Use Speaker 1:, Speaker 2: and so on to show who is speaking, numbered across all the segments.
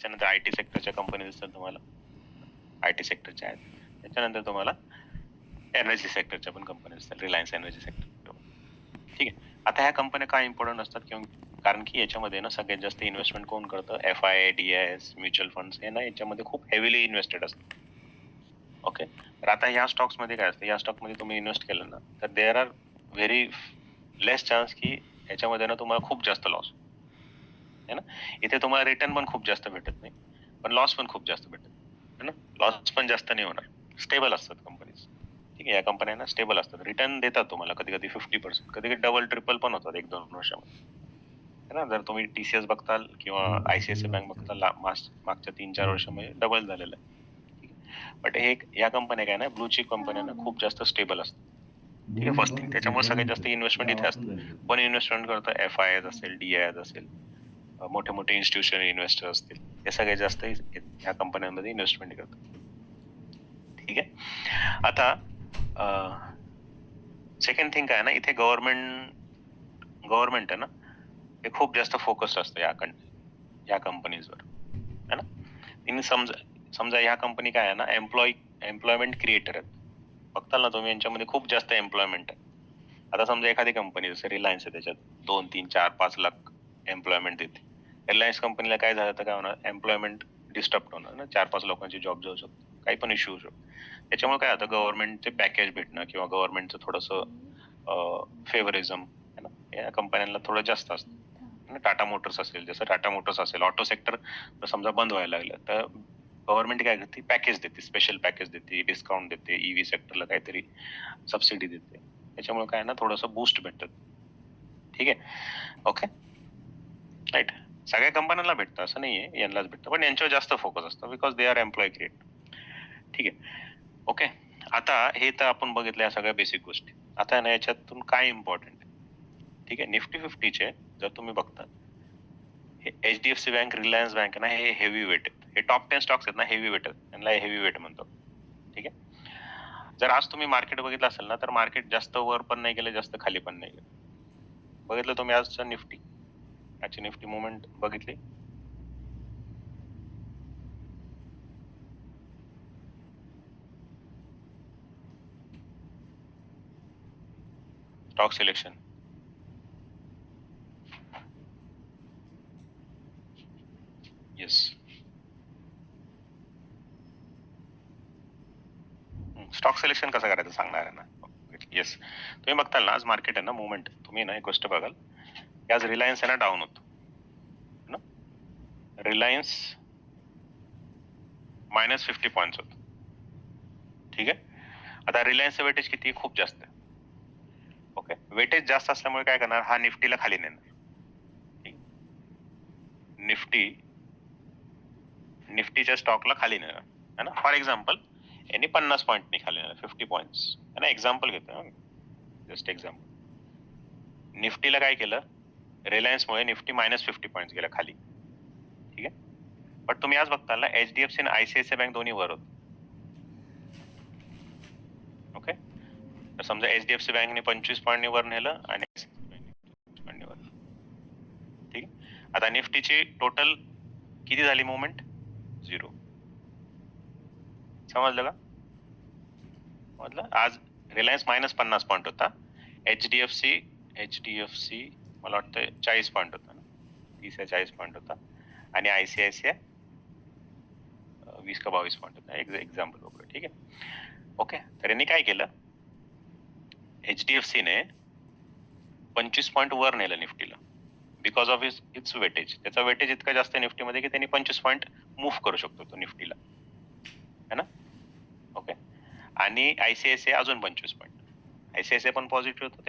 Speaker 1: त्याच्यानंतर IT सेक्टरच्या company दिसतात तुम्हाला, IT सेक्टरच्या आहेत. त्याच्यानंतर तुम्हाला एनर्जी सेक्टरच्या पण कंपनी दिसतात, रिलायन्स एनर्जी सेक्टर. ठीक आहे. आता ह्या कंपन्या काय इम्पॉर्टंट असतात कारण की याच्यामध्ये ना सगळ्यात जास्त इन्व्हेस्टमेंट कोण करतं? FI, DIS, म्युच्युअल फंड्स हे ना याच्यामध्ये खूप हेवीली इन्व्हेस्टेड असतात. ओके. तर आता या स्टॉक्स मध्ये काय असतं, या स्टॉक मध्ये तुम्ही इन्व्हेस्ट केलं ना तर there are very less chance की याच्यामध्ये ना तुम्हाला खूप जास्त लॉस है ना. इथे तुम्हाला रिटर्न पण खूप जास्त भेटत नाही, पण लॉस पण खूप जास्त भेटत है ना. लॉस पण जास्त नाही होणार, स्टेबल असतात कंपनीज. ठीक आहे, या कंपन्यांना स्टेबल असतात, रिटर्न देतात तुम्हाला कधी कधी 50%, कधी कधी डबल ट्रिपल पण होतात 1-2 वर्षामध्ये है ना. जर तुम्ही TCS बघताल किंवा ICICI बँक बघताल मागच्या 3-4 वर्षामध्ये डबल झालेलं आहे. ठीक आहे. बट हे या कंपन्या काय ना ब्लू चिप कंपन्यांना खूप जास्त स्टेबल असतात. ठीक आहे. फर्स्ट थिंग त्याच्यामुळे सगळ्यात जास्त इन्व्हेस्टमेंट इथे असते. कोण इन्व्हेस्टमेंट करतं? FIs असेल, DIs असेल, मोठे मोठे इन्स्टिट्यूशन इन्व्हेस्टर असतील, हे सगळ्यात जास्त ह्या कंपन्यांमध्ये इन्व्हेस्टमेंट करतात. ठीक आहे. आता सेकंड थिंग काय ना, इथे गव्हर्नमेंट आहे ना हे खूप जास्त फोकस असतं या कंपनीजवर है ना. तिने समजा ह्या कंपनी काय आहे ना एम्प्लॉयमेंट क्रिएटर आहेत. बघताल ना तुम्ही यांच्यामध्ये खूप जास्त एम्प्लॉयमेंट आहे. आता समजा एखादी कंपनी जसं रिलायन्स आहे, त्याच्यात 2, 3, 4, 5 लाख एम्प्लॉयमेंट देते. रिलायन्स कंपनीला काय झालं तर काय होणार, एम्प्लॉयमेंट डिस्टर्ब होणार ना, 4-5 लोकांची जॉब जाऊ शकतो, काही पण इश्यू होऊ शकतो. त्याच्यामुळे काय होतं, गव्हर्नमेंटचे पॅकेज भेटणं किंवा गव्हर्नमेंटचं थोडंसं फेवरिझम है ना, या कंपन्यांना थोडं जास्त असतं. टाटा मोटर्स असेल, जसं टाटा मोटर्स असेल, ऑटो सेक्टर समजा बंद व्हायला लागलं तर गव्हर्नमेंट काय करते, पॅकेज देते, स्पेशल पॅकेज देते, डिस्काउंट देते, EV सेक्टरला काहीतरी सबसिडी देते. त्याच्यामुळे काय ना थोडंसं बूस्ट भेटतं. ठीक आहे. Okay, right. सगळ्या कंपन्यांना भेटतं असं नाहीये यांनाच भेटतं, पण यांच्यावर जास्त फोकस असतं because they are employ create. ठीक आहे. ओके. आता हे तर आपण बघितलं या सगळ्या बेसिक गोष्टी. आता ना याच्यातून काय इम्पॉर्टंट आहे. ठीक आहे. निफ्टी 50चे जर तुम्ही बघता, हे HDFC बँक, रिलायन्स बँक ना हे हेवी वेट आहेत. हे टॉप 10 स्टॉक्स आहेत ना, हेवी वेट आहेत, त्यांना हेवी वेट म्हणतो. ठीक आहे. जर आज तुम्ही मार्केट बघितलं असेल ना तर मार्केट जास्त वर पण नाही गेलं, जास्त खाली पण नाही गेलं. बघितलं तुम्ही आजचं निफ्टी, आजची निफ्टी मुवमेंट बघितली? Stock selection yes. Stock selection कसं करायचं सांगणार आहे ना. येस, तुम्ही बघताल ना आज मार्केट आहे ना मुवमेंट, तुम्ही ना एक गोष्ट बघाल की आज रिलायन्स आहे ना डाऊन होतो ना, रिलायन्स -50 पॉईंट्स होत. ठीक आहे. आता रिलायन्सचं वेटेज किती, खूप जास्त आहे. ओके, वेटेज जास्त असल्यामुळे काय करणार, हा निफ्टीला खाली नेणार. निफ्टीच्या स्टॉकला खाली नेणार है ना. फॉर एक्झाम्पल यांनी 50 पॉईंटनी खाली नेणार, 50 पॉईंट्स है ना, एक्झाम्पल घेतो, जस्ट एक्झाम्पल. निफ्टीला काय केलं, रिलायन्समुळे निफ्टी -50 पॉईंट्स गेला खाली. ठीक आहे. पण तुम्ही आज बघताल ना HDFC आणि ICICI बँक दोन्ही वर होत. ओके. तर समजा HDFC बँकने 25 पॉईंटनी वर नेलं आणि ठीक आहे. आता निफ्टीची टोटल किती झाली मुवमेंट, 0. समजलं का? समजलं. आज रिलायन्स -50 पॉईंट होता, HDFC मला वाटतं 40 पॉईंट होता ना, 30 या 40 पॉईंट होता, आणि ICICI 20 का 22 पॉईंट होता, एक्झाम्पल वगैरे. ठीक आहे. ओके. तर यांनी काय केलं, HDFC ने 25 पॉईंट वर नेलं निफ्टीला बिकॉज ऑफ इट्स वेटेज. त्याचा वेटेज इतका जास्त निफ्टीमध्ये की त्यांनी 25 पॉईंट मूव्ह करू शकतो तो निफ्टीला है ना. ओके. आणि ICICI अजून 25 पॉईंट, ICICI पण पॉझिटिव्ह होतं.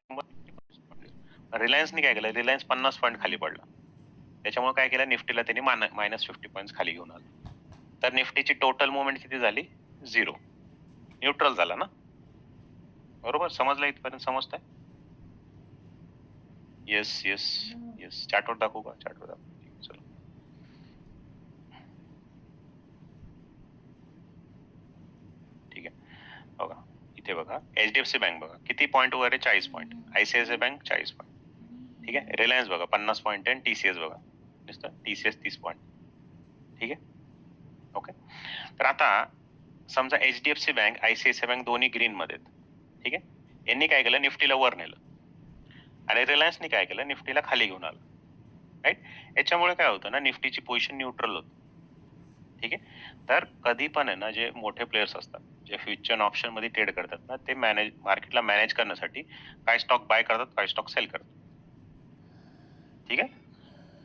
Speaker 1: रिलायन्सने काय केलं, रिलायन्स 50 पॉईंट खाली पडला, त्याच्यामुळे काय केलं, निफ्टीला त्यांनी -50 पॉईंट खाली घेऊन आला. तर निफ्टीची टोटल मुवमेंट किती झाली, 0, न्यूट्रल झाला ना. बरोबर, समजलं इथपर्यंत, समजतंय? Yes yes yes. चार्टवर दाखवू का, चार्टवर दाखवू, चलो. ठीक आहे. बघा इथे बघा, HDFC बँक बघा किती पॉईंट वर आहे, 40 पॉईंट. ICICI bank 40 point. ठीक आहे. रिलायन्स बघा 50 पॉईंट आहे, आणि TCS बघा नुसतं TCS 30 पॉईंट. ठीक आहे. ओके. तर आता समजा HDFC बँक, ICICI बँक दोन्ही ग्रीन मध्ये आहेत. ठीक आहे. यांनी काय केलं, निफ्टीला वर नेलं आणि रिलायन्सने काय केलं, निफ्टीला खाली घेऊन आलं. राईट. याच्यामुळे काय होतं ना, निफ्टीची पोझिशन न्यूट्रल होते. ठीक आहे. तर कधी पण आहे ना, जे मोठे प्लेयर्स असतात, जे फ्युचर ऑप्शन मध्ये ट्रेड करतात ना, ते मार्केटला मॅनेज करण्यासाठी काय स्टॉक बाय करतात, काय स्टॉक सेल करतात. ठीक आहे.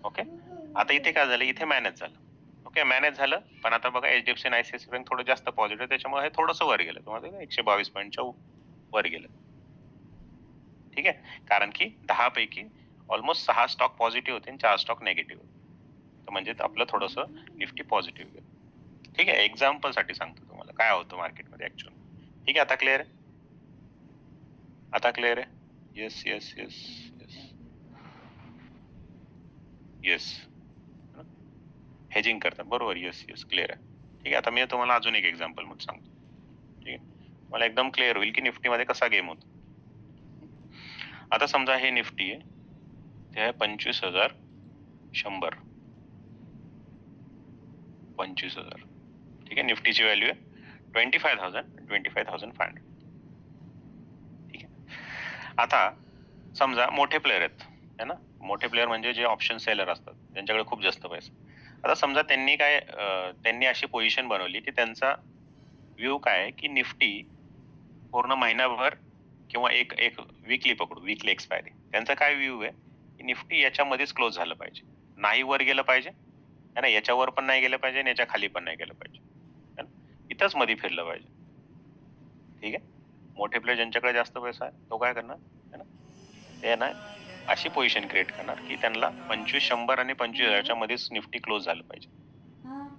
Speaker 1: ओके. आता इथे काय झालं, इथे मॅनेज झालं. ओके, मॅनेज झालं. पण आता बघा HDFC आणि ICICI बँक थोडं जास्त पॉझिटिव्ह, त्याच्यामुळे हे थोडंसं वर गेलं. तुम्हाला 122 पॉईंटच्या वर गेलं. ठीक आहे. कारण की 10 पैकी ऑलमोस्ट 6 स्टॉक पॉझिटिव्ह होते आणि 4 स्टॉक निगेटिव्ह होते. तर म्हणजे आपलं थोडंसं निफ्टी पॉझिटिव्ह गेलं. ठीक आहे. एक्झाम्पल साठी सांगतो तुम्हाला काय होतं मार्केटमध्ये ऍक्च्युअली. ठीक आहे. आता क्लिअर आहे, आता क्लिअर आहे. Yes yes yes yes yes. Hedging करतात बरोबर. येस येस क्लिअर आहे. ठीक आहे. आता मी तुम्हाला अजून एक एक्झाम्पल मध्ये सांगतो. ठीक आहे. मला एकदम क्लिअर होईल की निफ्टी मध्ये कसा गेम होतो. आता समजा हे निफ्टी आहे, ते आहे 25,100. 25,000. ठीक आहे. निफ्टीची व्हॅल्यू आहे 25,000, 25,500. ठीक आहे. आता समजा मोठे प्लेयर आहेत है ना, मोठे प्लेयर म्हणजे जे ऑप्शन सेलर असतात, त्यांच्याकडे खूप जास्त पैसे. आता समजा त्यांनी अशी पोझिशन बनवली की त्यांचा व्ह्यू काय आहे की निफ्टी पूर्ण महिनाभर किंवा एक एक वीकली पकडू, वीकली एक्सपायरी, त्यांचा काय व्ह्यू आहे की निफ्टी याच्यामध्येच क्लोज झालं पाहिजे, नाही वर गेलं पाहिजे है ना, याच्यावर पण नाही गेलं पाहिजे आणि याच्या खाली पण नाही गेलं पाहिजे है ना, इथंच मध्ये फिरलं पाहिजे. ठीक आहे. मोठे प्लेयर ज्यांच्याकडे जास्त पैसा आहे तो काय करणार है ना, ते ना अशी पोझिशन क्रिएट करणार की त्यांना 25,100 आणि 25,000च्या मध्येच निफ्टी क्लोज झालं पाहिजे.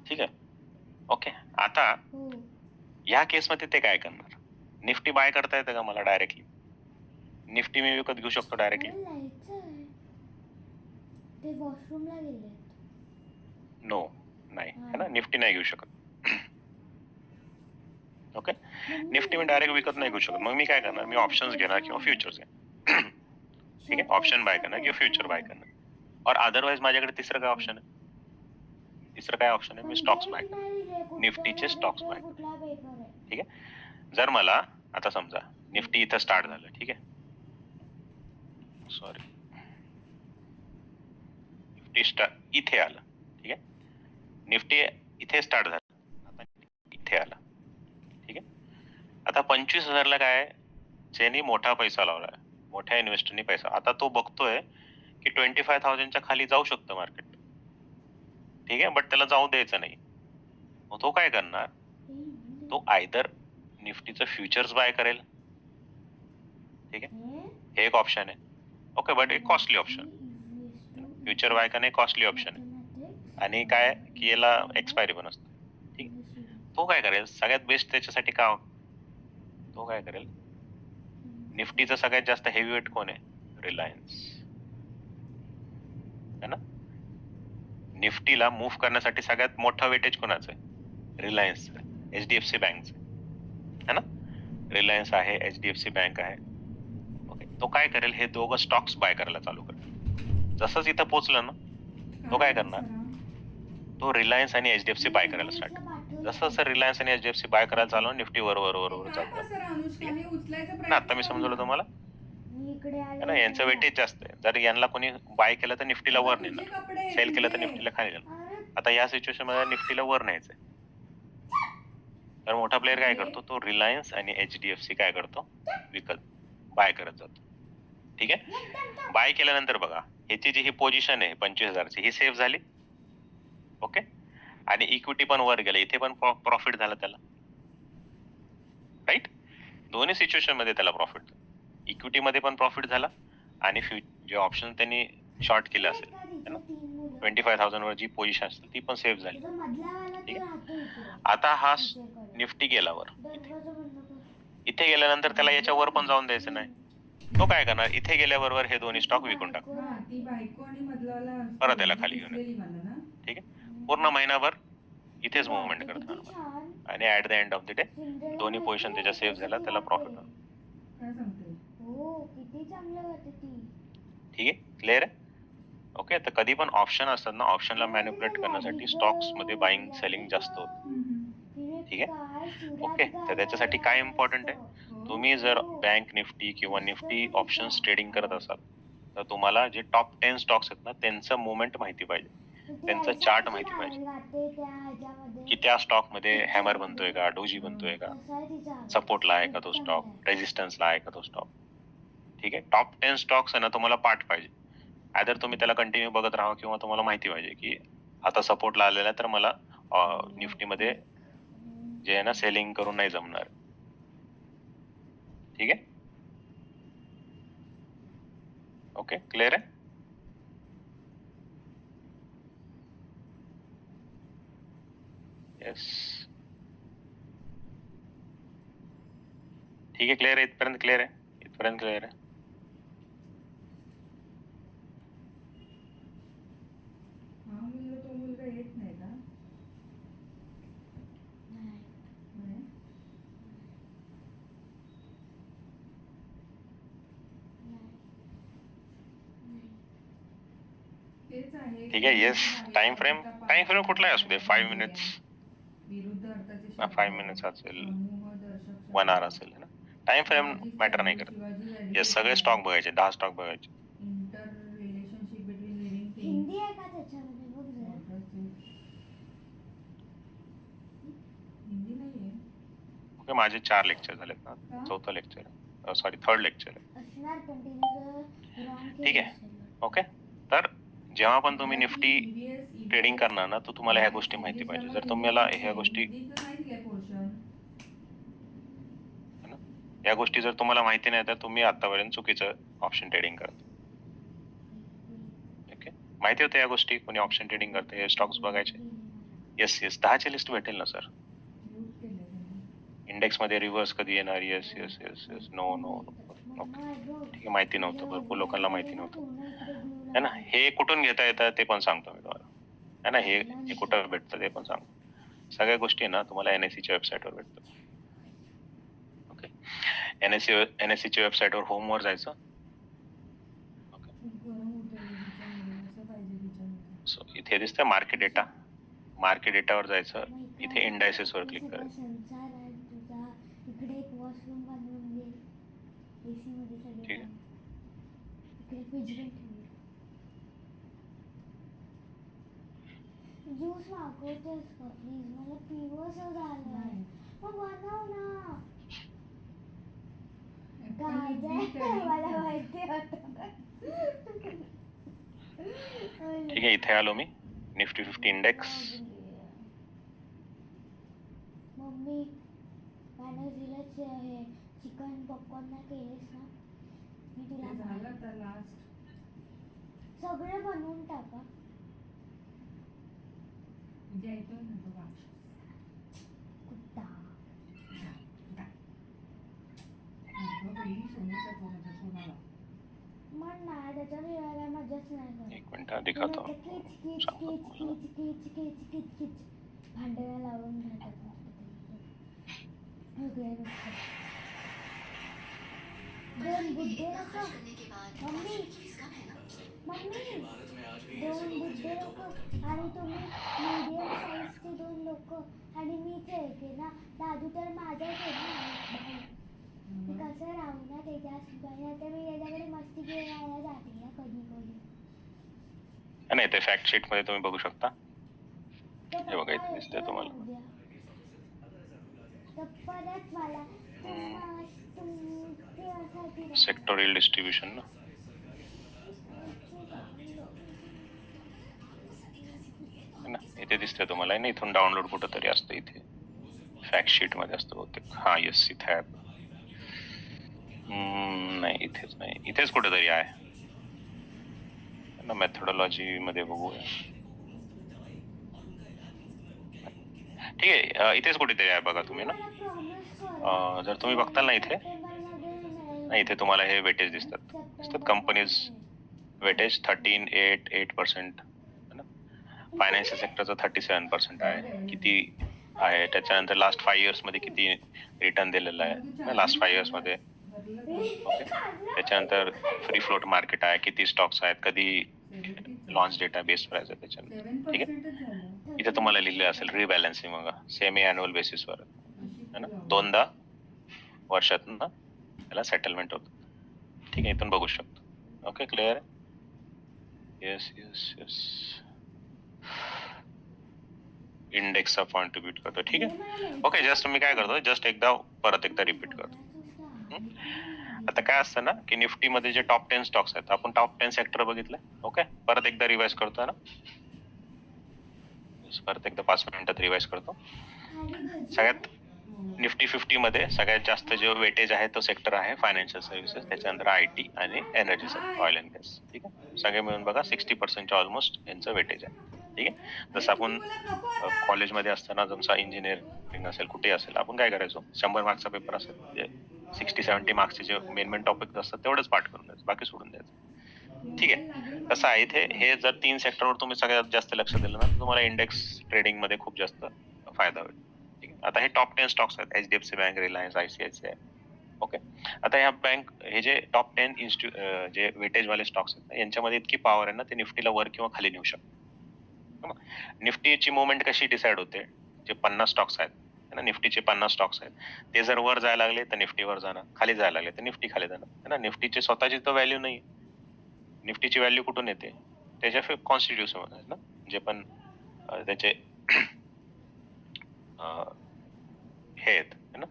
Speaker 1: ठीक आहे. ओके. आता या केसमध्ये ते काय करणार, निफ्टी बाय करता येतं का मला डायरेक्टली, निफ्टी मी विकत घेऊ शकतो डायरेक्टली? नो, नाही है ना, निफ्टी नाही घेऊ शकत. ओके. निफ्टी मी डायरेक्ट विकत नाही घेऊ शकत. मग मी काय करणार, मी ऑप्शन्स घेणार किंवा फ्युचर्स घेणार. ठीक आहे. ऑप्शन बाय करणार किंवा फ्युचर बाय करणार. और अदरवाइज माझ्याकडे तिसरं काय ऑप्शन आहे, तिसरं काय ऑप्शन आहे, मी स्टॉक्स बाय करणार, निफ्टीचे स्टॉक्स बाय करणार. ठीक आहे. जर मला आता समजा निफ्टी इथं स्टार्ट झालं, ठीक आहे, सॉरी, निफ्टी इथे आलं. ठीक आहे. निफ्टी इथे स्टार्ट झालं, आता इथे आला. ठीक आहे. आता 25,000ला काय, ज्यांनी मोठा पैसा लावलाय, मोठ्या इन्व्हेस्टरनी पैसा, आता तो बघतोय की 25,000च्या खाली जाऊ शकतं मार्केट. ठीक आहे. बट त्याला जाऊ द्यायचं नाही. मग तो काय करणार, तो आयदर निफ्टीचं फ्युचर्स बाय करेल. ठीक आहे. हे एक ऑप्शन आहे. ओके. बट एक कॉस्टली ऑप्शन, फ्युचर बाय करणं कॉस्टली ऑप्शन आहे आणि काय की याला एक्सपायरी पण असते. ठीक आहे. तो काय करेल, सगळ्यात बेस्ट त्याच्यासाठी का, तो काय करेल, निफ्टीचं सगळ्यात जास्त हेवी वेट कोण आहे, रिलायन्स है ना. निफ्टीला मूव्ह करण्यासाठी सगळ्यात मोठा वेटेज कोणाचं आहे, रिलायन्स, HDFC बँकचं है ना. रिलायन्स आहे, HDFC बँक आहे. ओके. तो काय करेल, हे दोघं स्टॉक्स बाय करायला चालू करेल. जसंच इथं पोहोचलं ना, तो काय करणार, तो रिलायन्स आणि HDFC बाय करायला स्टार्ट. जसं जसं रिलायन्स आणि HDFC बाय करायला चालू, निफ्टी वर वर वर वर जात ना. आता मी समजवलं तुम्हाला है ना, यांचं वेटेज जास्त आहे. जर यांना कोणी बाय केलं तर निफ्टीला वर नेणार, सेल केलं तर निफ्टीला खाली नेणार. आता या सिच्युएशन मध्ये निफ्टीला वर न्यायचंय, तर मोठा प्लेअर काय करतो, तो रिलायन्स आणि HDFC काय करतो, विकत बाय करत जातो. ठीक आहे. बाय केल्यानंतर बघा, ह्याची जी ही पोझिशन आहे 25,000ची, ही सेव्ह झाली. ओके. आणि इक्विटी पण वर गेला, इथे पण प्रॉफिट झाला त्याला. राईट. दोन्ही सिच्युएशन मध्ये त्याला प्रॉफिट, इक्विटी मध्ये पण प्रॉफिट झाला आणि जे ऑप्शन त्यांनी शॉर्ट केलं असेल है ना, 25,000 वर जी पोझिशन असते ती पण सेव्ह झाली. ठीक आहे. आता हा निफ्टी गेला वर, इथे गेल्यानंतर त्याला याच्या वर पण जाऊन द्यायचं नाही. तो काय करणार, इथे गेल्याबरोबर हे दोन्ही स्टॉक विकून टाकणार, परत याला खाली घेऊन येणार. ठीक आहे. पूर्ण महिनाभर इथेच मुवमेंट करतात आणि at the end of the day दोन्ही पोझिशन त्याच्या सेव्ह झाला, त्याला प्रॉफिट होणार. ठीक आहे. क्लिअर आहे. ओके. तर कधी पण ऑप्शन असतात ना, ऑप्शनला मॅनिप्युलेट करण्यासाठी स्टॉक्स मध्ये बाईंग सेलिंग जास्त होतं. ठीक आहे. ओके. तर त्याच्यासाठी काय इम्पॉर्टंट आहे,
Speaker 2: हो.
Speaker 1: तुम्ही जर बँक निफ्टी किंवा निफ्टी ऑप्शन्स ट्रेडिंग करत असाल तर तुम्हाला जे टॉप 10 स्टॉक्स आहेत ना त्यांचं मुवमेंट माहिती पाहिजे, त्यांचा चार्ट माहिती पाहिजे की त्या स्टॉक मध्ये हॅमर बनतोय का, डोजी बनतोय का, सपोर्टला आहे का तो स्टॉक, रेजिस्टन्सला आहे का तो स्टॉक. ठीक आहे. टॉप 10 स्टॉक्स आहे ना तुम्हाला पाठ पाहिजे. आयदर तुम्ही त्याला कंटिन्यू बघत राहा किंवा तुम्हाला माहिती पाहिजे की आता सपोर्टला आलेला आहे तर मला निफ्टीमध्ये जे आहे ना सेलिंग करून नाही जमणार. ठीक आहे. ओके. क्लिअर आहे. येस. ठीक आहे. क्लिअर आहे. इथपर्यंत क्लिअर आहे. इथपर्यंत क्लिअर आहे.
Speaker 2: हा मुलगा तो मुलगा येत नाही का? नाही. तेच आहे.
Speaker 1: ठीक आहे. येस. टाइम फ्रेम कुठलाही असू दे, 5 मिनिट्स,
Speaker 2: विरुद्ध अर्थाचे
Speaker 1: 5 मिनिट्स असेल, 1 आवर असेल ना, टाइम फ्रेम मॅटर नाही करत. येस. सगळे स्टॉक बघायचे, 10 स्टॉक बघायचे.
Speaker 2: Inter relationship between living
Speaker 3: Hindi आहे का त्याच्यामध्ये बघ जरा.
Speaker 2: हिंदी नाहीये.
Speaker 1: ओके. माझे 4 लेक्चर झालेत ना, चौथं लेक्चर, सॉरी थर्ड लेक्चर आहे.
Speaker 3: असणार पण तिने wrong
Speaker 1: ठीक
Speaker 3: केलं
Speaker 1: आहे.
Speaker 3: असेल.
Speaker 1: ओके. तर जेव्हा पण तुम्ही निफ्टी ट्रेडिंग करणार ना तर तुम्हाला ह्या गोष्टी माहिती पाहिजे. जर तुम्हाला ह्या गोष्टी या गोष्टी जर तुम्हाला माहिती नाही तर तुम्ही आतापर्यंत चुकीचं ऑप्शन ट्रेडिंग करता. ओके. माहिती होतं या गोष्टी, कोणी ऑप्शन ट्रेडिंग करते, हे स्टॉक्स बघायचे. येस. 10ची लिस्ट भेटेल ना सर. इंडेक्स मध्ये रिव्हर्स कधी येणार. येस. नो. ठीक आहे. माहिती नव्हतं, भरपूर लोकांना माहिती नव्हतं है ना. हे कुठून घेता येतं ते पण सांगतो मी तुम्हाला है ना. हे कुठं भेटतं ते पण सांगतो. सगळ्या गोष्टी ना तुम्हाला एनएससीच्या वेबसाईटवर भेटतात. ओके. एनएससीच्या वेबसाईटवर होमवर जायचं. सो इथे दिसतंय मार्केट डेटा. मार्केट डेटावर जायचं, इथे इंडायसेस वर क्लिक करायचं.
Speaker 3: संसार आहे तुझा. इकडे एक वॉशरूम बनवून दे एसी मध्ये सगळे.
Speaker 1: ठीक आहे.
Speaker 3: इकडे फ्रीज पण ठेवूया. ज्यूस मागवतेस का प्लीज, मला पिवसं झालंय. मग बनव ना. मला माहिती होतं.
Speaker 1: ठीक आहे. इथे आलो मी. Nifty 50 index.
Speaker 3: मम्मी पॅनोजीलाच हे चिकन पॉपकॉर्न नाही केलेस ना, मी तुला
Speaker 2: झालं तर लास्ट
Speaker 3: सगळे बनवून टाका.
Speaker 2: उद्या येतोय ना तो
Speaker 3: कुत्ता.
Speaker 2: सोन्याचा फोनाचा सोनाला
Speaker 3: मन नाही त्याच्या वेळेला मजाच नाही करत.
Speaker 1: एक मिनिट दिखातो.
Speaker 3: किच भांड्याला लावून राहतात वेगळे नुसतं. दोन बुड्ढे लोक. मम्मी 2 बुड्ढे लोक आणि तुम्ही मीडियम साईजचे 2 लोक आणि मीच एक आहे ना. दादू तर माझाच आहे ना. ते कसं राहू ना त्याच्या शिवाय. आता मी त्याच्याकडे मस्ती खेळायला जाते ना कधी.
Speaker 1: नाही, ते फॅक्ट शीट मध्ये तुम्ही बघू शकता. हे बघा इथे दिसतंय तुम्हाला.
Speaker 3: परत मला
Speaker 1: सेक्टोरियल डिस्ट्रीब्युशन ना. ना इथे दिसतंय तुम्हाला ना. इथून डाउनलोड कुठं तरी असतं. इथे फॅक्ट शीट मध्ये असतं बहुतेक. हा येस. इथे आहे. नाही इथेच नाही, इथेच कुठेतरी आहे ना. मेथोडॉलॉजी मध्ये बघूया. ठीक आहे. इथेच कुठेतरी आहे बघा तुम्ही ना. जर तुम्ही बघताल ना इथे तुम्हाला हे वेटेज दिसतात कंपनीज वेटेज 13.8% फायनान्शियल सेक्टरचं 37% आहे. किती आहे त्याच्यानंतर लास्ट 5 इयर्स मध्ये किती रिटर्न दिलेला आहे लास्ट 5 इयर्स मध्ये. ओके. त्याच्यानंतर फ्री फ्लोट मार्केट आहे, किती स्टॉक्स आहेत, कधी लॉन्च डेटा बेस प्राइस आहे त्याच्यानंतर.
Speaker 2: 7% झालं.
Speaker 1: इथे तुम्हाला लिहिलं असेल रिबॅलन्सिंग बघा सेमी अॅन्युअल बेसिसवर
Speaker 2: अशी
Speaker 1: है ना,
Speaker 2: जाऊ.
Speaker 1: 2दा वर्षातून त्याला सेटलमेंट होतं. ठीक आहे, इथून बघू शकतो. ओके, क्लिअर आहे. येस येस येस, इंडेक्सचा कॉन्ट्रीब्यूट करतो. ठीक आहे, ओके. जस्ट मी काय करतो, जस्ट परत एकदा रिपीट करतो. आता काय असतं ना की निफ्टी मध्ये जे टॉप 10 स्टॉक्स आहेत, आपण टॉप 10 सेक्टर बघितलं. ओके, परत एकदा रिवाइज करतो ना, परत एकदा 5 मिनिटात रिवाइज करतो. सगळ्यात निफ्टी 50 मध्ये सगळ्यात जास्त जे वेटेज आहे तो सेक्टर आहे फायनान्शियल सर्व्हिसेस, त्याच्यानंतर IT आणि energy sector, oil and gas. ठीक आहे, सगळे मिळून बघा 60% ऑलमोस्ट यांचं वेटेज आहे. ठीक आहे, जसं आपण कॉलेजमध्ये असताना जसं इंजिनिअरिंग असेल कुठेही असेल, आपण काय करायचो, 100 मार्क्सचा पेपर असेल म्हणजे 60-70 मार्क्सचे जे मेन टॉपिक असतात तेवढंच पाठ करून द्यायचं, बाकी सोडून द्यायचं. ठीक आहे, कसं आहे इथे, हे जर 3 सेक्टरवर तुम्ही सगळ्यात जास्त लक्ष दिलं ना, तुम्हाला इंडेक्स ट्रेडिंग मध्ये खूप जास्त फायदा होईल. ठीक आहे, आता हे टॉप 10 स्टॉक्स आहेत, HDFC bank, Reliance, ICICI. Okay, आता ह्या बँक, हे जे टॉप 10 जे वेटेज वाले स्टॉक्स आहेत यांच्यामध्ये इतकी पॉवर आहे ना, ते निफ्टीला वर किंवा खाली नेऊ शकतात. निफ्टीची मुवमेंट कशी डिसाइड होते, जे 50 स्टॉक्स आहेत ना, निफ्टीचे 50 स्टॉक्स आहेत, ते जर वर जायला लागले तर निफ्टी वर जाणार, खाली जायला लागले तर निफ्टी खाली जाणार है ना. निफ्टीची स्वतःची तर व्हॅल्यू नाही, निफ्टीची व्हॅल्यू कुठून येते, त्याच्या कॉन्स्टिट्यूशन आहे ना, जे पण त्याचे हे आहेत है ना,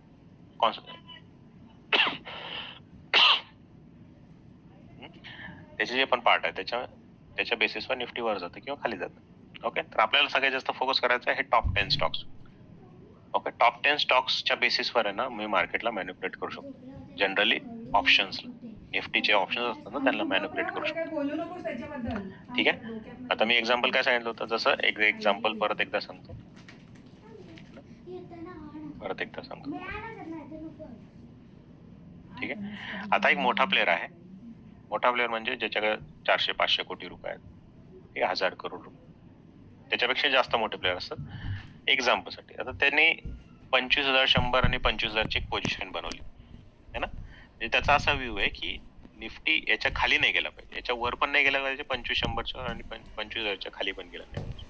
Speaker 1: त्याचे जे पण पार्ट आहे त्याच्या बेसिसवर निफ्टी वर जातं किंवा खाली जातं. ओके, तर आपल्याला सगळ्यात जास्त फोकस करायचा आहे टॉप 10 स्टॉक्स. ओके, टॉप 10 स्टॉक्सच्या बेसिसवर आहे ना मी मार्केटला मॅनिप्युलेट करू शकतो. जनरली ऑप्शन्सला, निफ्टीचे ऑप्शन्स असतात ना, त्यांना मॅनिप्युलेट करू शकतो.
Speaker 2: काय बोलू नकोस त्याच्याबद्दल.
Speaker 1: ठीक आहे, आता मी एक्झाम्पल काय सांगितलं होतं, जसं एक एक्झाम्पल परत एकदा सांगतो. ठीक आहे, आता एक मोठा प्लेअर आहे, मोठा प्लेअर म्हणजे ज्याच्याकडे 400-500 कोटी रुपये आहेत, 1000 करोड रुपये, त्याच्यापेक्षा जास्त मोठे प्लेअर असतात. एक्झाम्पल साठी आता त्यांनी 25,000, 100 आणि 25,000 ची एक पोझिशन बनवली है ना. म्हणजे त्याचा असा व्ह्यू आहे की निफ्टी याच्या खाली नाही गेला पाहिजे, याच्या वर पण नाही गेला पाहिजे, 25,100 आणि 25,000 खाली पण गेला नाही पाहिजे.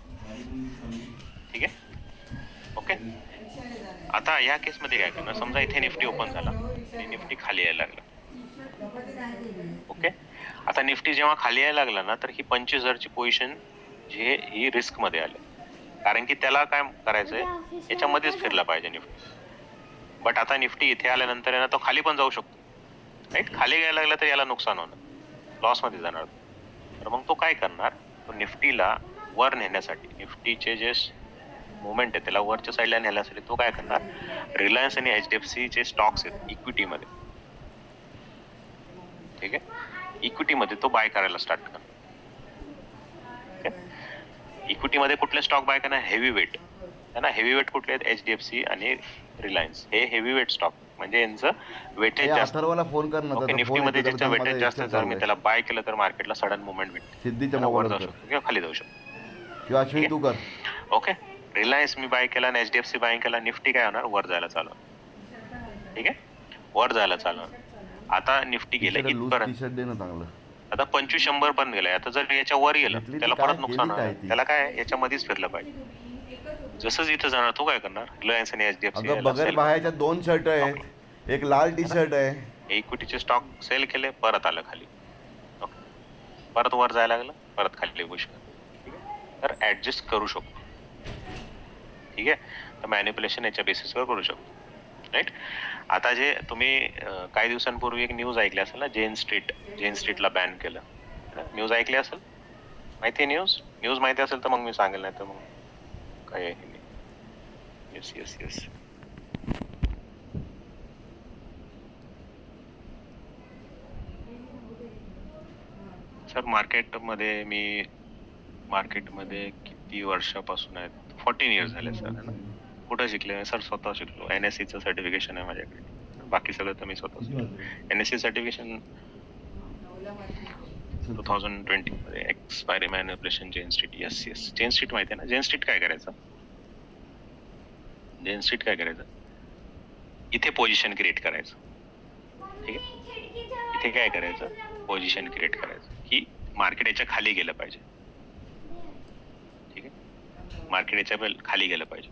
Speaker 1: ठीक आहे, ओके. आता या केस मध्ये काय करणार, समजा इथे निफ्टी ओपन झाला आणि निफ्टी खाली यायला लागला. ओके, आता निफ्टी जेव्हा खाली यायला लागला ना, तर ही 25,000 ची पोझिशन जी ही रिस्क मध्ये आली, कारण की त्याला काय करायचंय, याच्यामध्येच फिरला पाहिजे निफ्टी. बट आता निफ्टी इथे आल्यानंतर ना तो खाली पण जाऊ शकतो, राईट. खाली यायला लागला तर याला नुकसान होणार, लॉस मध्ये जाणार. तर मग तो काय करणार, तो निफ्टीला वर नेण्यासाठी, निफ्टीचे जे मुवमेंट आहे त्याला वरच्या साईडला नेण्यासाठी तो काय करणार, रिलायन्स आणि HDFC चे स्टॉक्स आहेत इक्विटी मध्ये, ठीक आहे, इक्विटी मध्ये तो बाय करायला स्टार्ट करणार. इक्विटी मध्ये कुठले स्टॉक बाय करणार, हेवी वेट है ना. हेवी वेट कुठले आहेत, HDFC आणि रिलायन्स, हे हेवी वेट स्टॉक म्हणजे यांचं वेटेज जास्त.
Speaker 4: फोन कर ना,
Speaker 1: ओके, निफ्टी मध्ये ज्याचं वेटेज जास्त, जर मी त्याला बाय केलं तर मार्केटला सडन मुवमेंट भेटते,
Speaker 4: सिद्धीच्या
Speaker 1: वर
Speaker 4: मोबाईल
Speaker 1: जाऊ शकतो किंवा खाली जाऊ शकतो.
Speaker 4: किंवा अश्विन तू कर.
Speaker 1: ओके, रिलायन्स मी बाय केला आणि HDFC बाय केला, निफ्टी काय होणार, वर जायला चालू. ठीक आहे, वर जायला चालू. आता निफ्टी गेलं इथपर्यंत,
Speaker 4: चांगलं.
Speaker 1: आता 2500 पण गेलाय. आता जर याच्या वर गेलं त्याला परत नुकसान होणार, त्याला काय याच्यामध्येच फिरलं पाहिजे. जसंच इथं जाणार तो काय करणार, रिलायन्स आणि HDFC
Speaker 4: बगर बाहेरच्या 2 शर्ट आहेत, एक लाल टी शर्ट आहे,
Speaker 1: इक्विटीचे स्टॉक सेल केले, परत आलं खाली. ओके, परत वर जायला लागलं, परत खाली गोष्ट. ठीक आहे, तर ऍडजस्ट करू शकतो. ठीक आहे, तर मॅनिप्युलेशन याच्या बेसिसवर करू शकतो, राईट. आता जे तुम्ही काही दिवसांपूर्वी एक न्यूज ऐकली असेल ना, जेन स्ट्रीटला बॅन केलं, न्यूज ऐकली असेल, माहिती आहे न्यूज माहिती असेल तर मग मी सांगेल, नाही तर मग काय आहे. येस येस येस, सर मार्केटमध्ये किती वर्षापासून आहेत, 14 इयर्स झाले सर, है ना. कुठं शिकले सर, स्वतः शिकलो. NSE चं सर्टिफिकेशन आहे माझ्याकडे, बाकी सगळं तर मी स्वतः शिकलो. NSE सर्टिफिकेशन 2020 मध्ये, एक्सपायरी मॅनिप्युलेशन, जेन स्ट्रीट. येस येस, जेन स्ट्रीट माहिती आहे ना. जेन स्ट्रीट काय करायचं, इथे पोझिशन क्रिएट करायचं. ठीक आहे, इथे काय करायचं, पोझिशन क्रिएट करायचं की मार्केट याच्या खाली गेलं पाहिजे. मार्केट याच्या खाली गेलं पाहिजे.